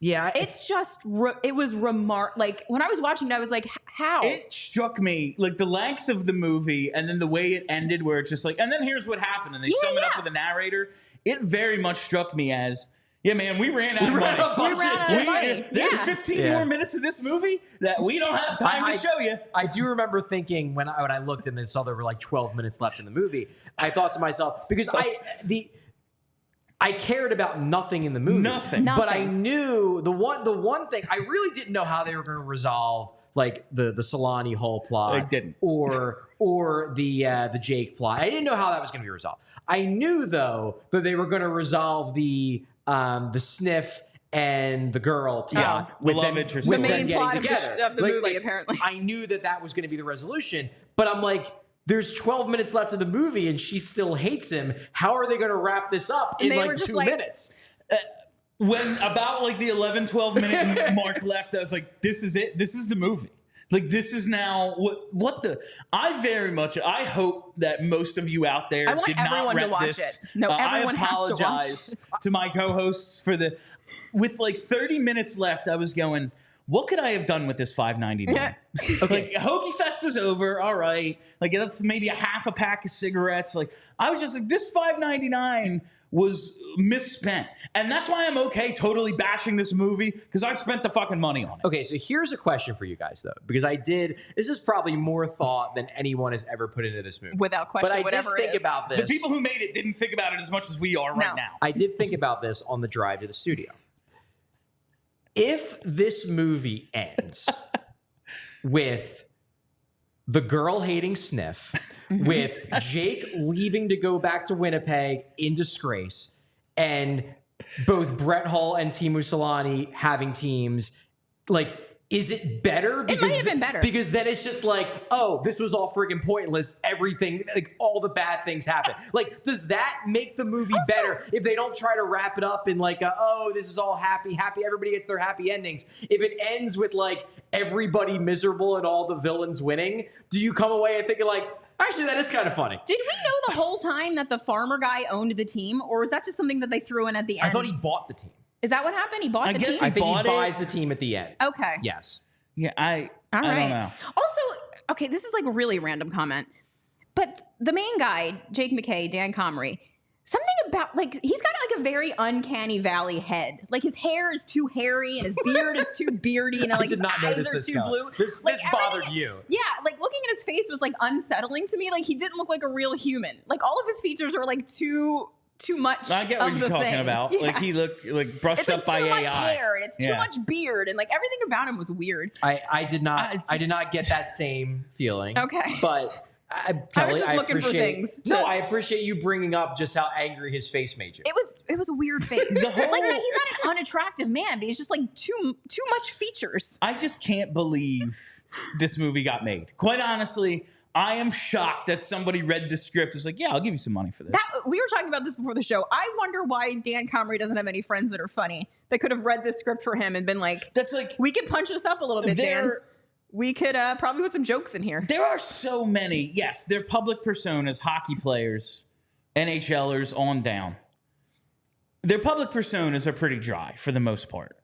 Yeah, It's just, it was like, when I was watching it, I was like, how? It struck me, like, the length of the movie and then the way it ended, where it's just like, and then here's what happened, and they sum it up with a narrator. It very much struck me as, yeah, man, we ran out of money. We ran out of money. There's Yeah. 15 more minutes of this movie that we don't have time to show you. I do remember thinking when I looked and I saw there were like 12 minutes left in the movie, I thought to myself, because I cared about nothing in the movie. Nothing. But I knew the one thing, I really didn't know how they were going to resolve like the Selanne whole plot. I didn't. Or the Jake plot. I didn't know how that was going to be resolved. I knew though that they were going to resolve the sniff and the girl plot. The love interest. the with them main getting plot together. of the movie, apparently. I knew that was going to be the resolution, but I'm like, there's 12 minutes left of the movie and she still hates him. How are they going to wrap this up in they were like just 2 like- minutes? When about like the 11, 12 minute mark left, I was like, this is it. This is the movie. Like, this is now I hope that most of you out there I want did not everyone to rent watch this. it. No, everyone I has to watch apologize to my co-hosts with like 30 minutes left, I was going, what could I have done with this $5.99? Okay, like, Hoagie Fest is over. All right. Like, that's maybe a half a pack of cigarettes. Like, I was just like, this $5.99 was misspent. And that's why I'm okay totally bashing this movie, because I spent the fucking money on it. Okay, so here's a question for you guys, though, because this is probably more thought than anyone has ever put into this movie. Without question, but I whatever did it think is. about this. The people who made it didn't think about it as much as we are right now. I did think about this on the drive to the studio. If this movie ends with the girl hating Sniff, with Jake leaving to go back to Winnipeg in disgrace, and both Brett Hull and Teemu Selanne having teams, like, is it better? It might have been better. Because then it's just like, oh, this was all friggin' pointless. Everything, like, all the bad things happen. Like, does that make the movie better if they don't try to wrap it up in like, oh, this is all happy, everybody gets their happy endings? If it ends with like everybody miserable and all the villains winning, do you come away and thinking like, actually, that is kind of funny? Did we know the whole time that the farmer guy owned the team, or was that just something that they threw in at the end? I thought he bought the team. Is that what happened? He bought the team? I think he bought buys the team at the end. Okay. Yes. Yeah, I All right. don't know. Also, okay, this is like a really random comment, but the main guy, Jake McKay, Dan Comrie, something about, like, he's got like a very uncanny valley head. Like, his hair is too hairy and his beard is too beardy and like his eyes are too blue. This Like, bothered everything- you. Yeah, like looking at his face was like unsettling to me. Like, he didn't look like a real human. Like, all of his features are like too much. I get what of you're the talking thing. about. Yeah. Like, he looked like brushed It's like up by too AI. much hair and it's too Yeah. much beard and like everything about him was weird. I did not. it's I did just- not get that same feeling. Okay. But Kelly, just looking for appreciate- things No, to- I appreciate you bringing up just how angry his face made you. It was a weird face. The whole- Like, he's not an unattractive man, but he's just like too much features. I just can't believe this movie got made. Quite honestly, I am shocked that somebody read the script. It's like, yeah, I'll give you some money for this. We were talking about this before the show. I wonder why Dan Comrie doesn't have any friends that are funny that could have read this script for him and been like, That's like, we could punch this up a little bit, Dan. We could probably put some jokes in here. there are so many. Yes, they're public personas, hockey players, NHLers on down. their public personas are pretty dry for the most part.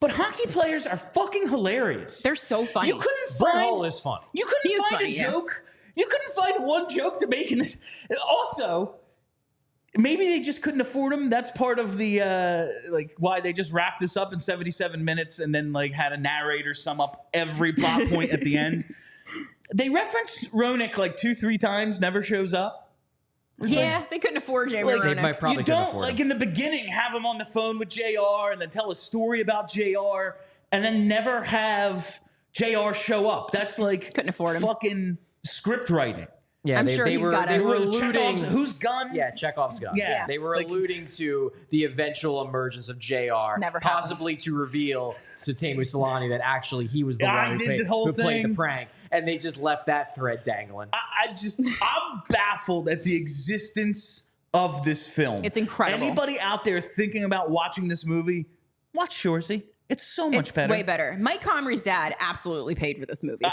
But hockey players are fucking hilarious. They're so funny. You couldn't Brett find Hull is fun. You couldn't He is find funny, a yeah. joke. You couldn't find one joke to make in this. Also, maybe they just couldn't afford them. That's part of the like why they just wrapped this up in 77 minutes and then like had a narrator sum up every plot point at the end. They reference Roenick like 2-3 times, never shows up. Yeah, they couldn't afford Jamie Like, They Roenick. might probably you couldn't don't afford like him. in the beginning have him on the phone with JR and then tell a story about JR and then never have JR show up. That's like Couldn't afford him. fucking script writing. Yeah, I'm they, sure they he's were got they it. were alluding. Chekhov's who's gun? Yeah, Chekhov's gun. Yeah. They were Like- alluding to the eventual emergence of JR, Never possibly to reveal to Teemu Selanne that actually he was the I one who, did played, the whole who played the thing. prank, and they just left that thread dangling. I'm baffled at the existence of this film. It's incredible. Anybody out there thinking about watching this movie, watch Shoresy. It's so much It's better. way better. Mike Comrie's dad absolutely paid for this movie.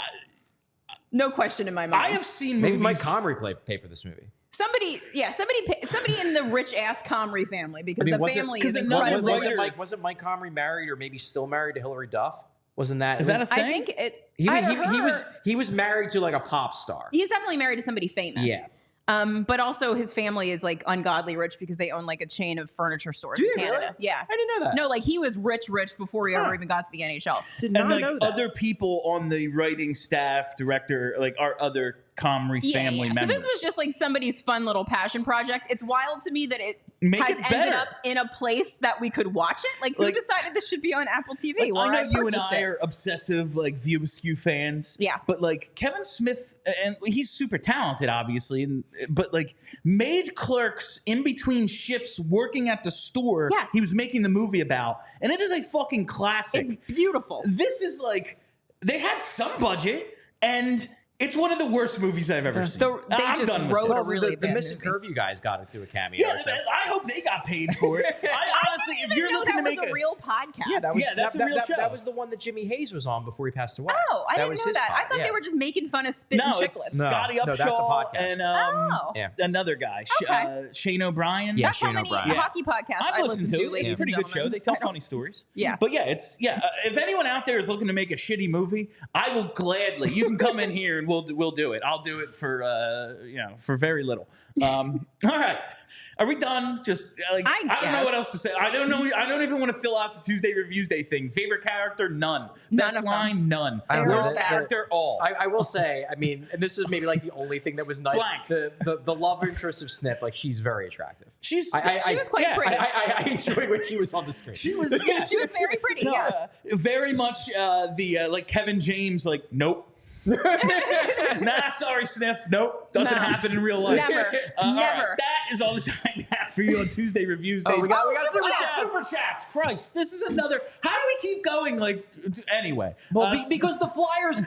No question in my mind. I have seen Maybe movies. Mike Comrie pay for this movie. somebody in the rich ass Comrie family because the was it- family 'cause is another incredible. writer- Wasn't Mike Comrie married, or maybe still married to Hillary Duff? Wasn't that? Is that a thing? I think it. he either he was married to like a pop star. He's definitely married to somebody famous. Yeah. But also his family is like ungodly rich because they own like a chain of furniture stores Do in they Canada. really? Yeah. I didn't know that. No, like he was rich before he ever even got to the NHL. Did And not like know that. other people on the writing staff, director, like our other Comrie family So members. this was just like somebody's fun little passion project. It's wild to me that it Make has it ended better. up in a place that we could watch it. Like who Like- decided this should be on Apple TV? Like, Where I know you and purchased I it. are obsessive, like View Askew fans. Yeah. But like Kevin Smith, and he's super talented, obviously, but like made Clerks in between shifts working at the store Yes. he was making the movie about, and it is a fucking classic. It's beautiful. This is like they had some budget, and it's one of the worst movies I've ever seen. They I'm just done with wrote this. a really the bad Missing movie. Curfew guys got it through a cameo. Yeah, so- I hope they got paid for it. I honestly, if you're looking to that make was a real podcast. Yeah, that was Yeah, that's a real show. That was the one that Jimmy Hayes was on before he passed away. Oh, I didn't was know his that. I pod, thought yeah. they were just making fun of spit and no, it's chiclets. No, Scotty no, Upshaw that's a podcast. and Oh. Yeah. another guy, Okay. Shane O'Brien. Yeah, That's how Shane many O'Brien. hockey podcasts I've I listened listen to to, it. ladies It's a pretty and good show. gentlemen. They tell I don't- funny stories. Yeah. But yeah, if anyone out there is looking to make a shitty movie, I will gladly. You can come in here and we'll do it. I'll do it for for very little. All right, are we done? Just like I I don't know guess. what else to say. I don't know. I don't even want to fill out the Tuesday Reviewsday thing. Favorite character? None. Best of them. line? None. I don't know. Worst The- character? All. I will say, I mean, and this is maybe like the only thing that was nice. Blank. The love interest of Snip, like she's very attractive. She's She was quite pretty. I enjoyed when she was on the screen. She was. Yeah. She was very pretty. No, Yes. very much the like Kevin James, like nope. Nah, sorry, Sniff. Nope, doesn't No. happen in real life. Never. All Never. that is all the time we have for you on Tuesday Reviews Day. Oh, we got super chats. chats. Super chats. Christ, this is another. How do we keep going? Like anyway. Well, because the Flyers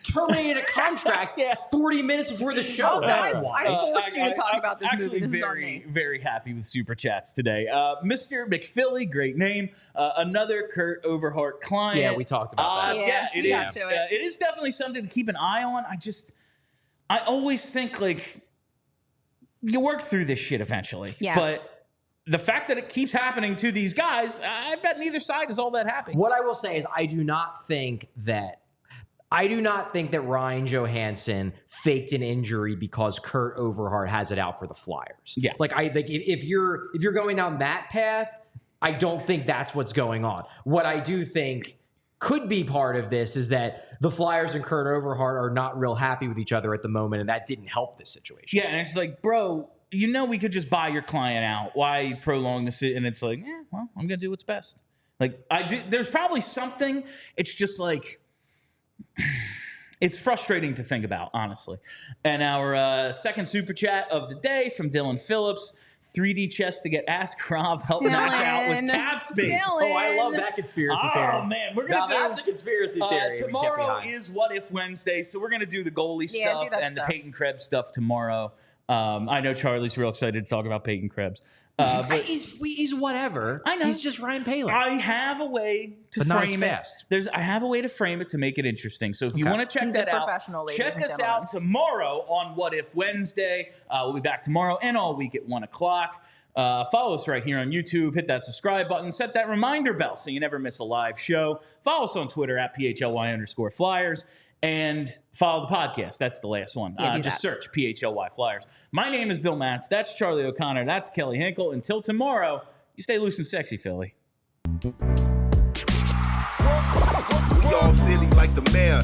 terminated a contract 40 minutes before the show. Also, That's I why. forced you to talk about this actually movie. This is on very, me. very happy with super chats today. Mr. McPhilly, great name. Another Kurt Overheart client. Yeah, we talked about that. Yeah, it we got is. to it. It is definitely something to keep an eye on. I always think like you work through this shit eventually. Yes. But the fact that it keeps happening to these guys, I bet neither side is all that happy. What I will say is I do not think that Ryan Johansen faked an injury because Kurt Overheart has it out for the Flyers. Yeah. Like I think if you're going down that path, I don't think that's what's going on. What I do think could be part of this is that the Flyers and Kurt Overheart are not real happy with each other at the moment, and that didn't help this situation. Yeah, and it's like, bro, we could just buy your client out. Why prolong this? And it's like, well, I'm gonna do what's best. Like there's probably something. It's just like it's frustrating to think about, honestly. And our second super chat of the day from Dylan Phillips. 3D chess to get Askarov help match out with Dylan. cap space. Oh, I love that conspiracy theory. Oh man, we're gonna Now do that's a conspiracy theory. we can get tomorrow behind. is What If Wednesday, so we're gonna do the goalie Yeah, stuff do that and stuff. the Peyton Krebs stuff tomorrow. I know Charlie's real excited to talk about Peyton Krebs. But He's whatever. I know. He's just Ryan Palin. I have a way to But not as frame it. fast. I have a way to frame it to make it interesting. So if you Okay. want to check He's that a out, professional, ladies check and us gentlemen. out tomorrow on What If Wednesday. We'll be back tomorrow and all week at 1 o'clock. Follow us right here on YouTube. Hit that subscribe button. Set that reminder bell so you never miss a live show. Follow us on Twitter at PHLY_Flyers. And follow the podcast. That's the last one. Just search PHLY Flyers. My name is Bill Matz. That's Charlie O'Connor. That's Kelly Hinkle. Until tomorrow, you stay loose and sexy, Philly. We all silly like the mayor.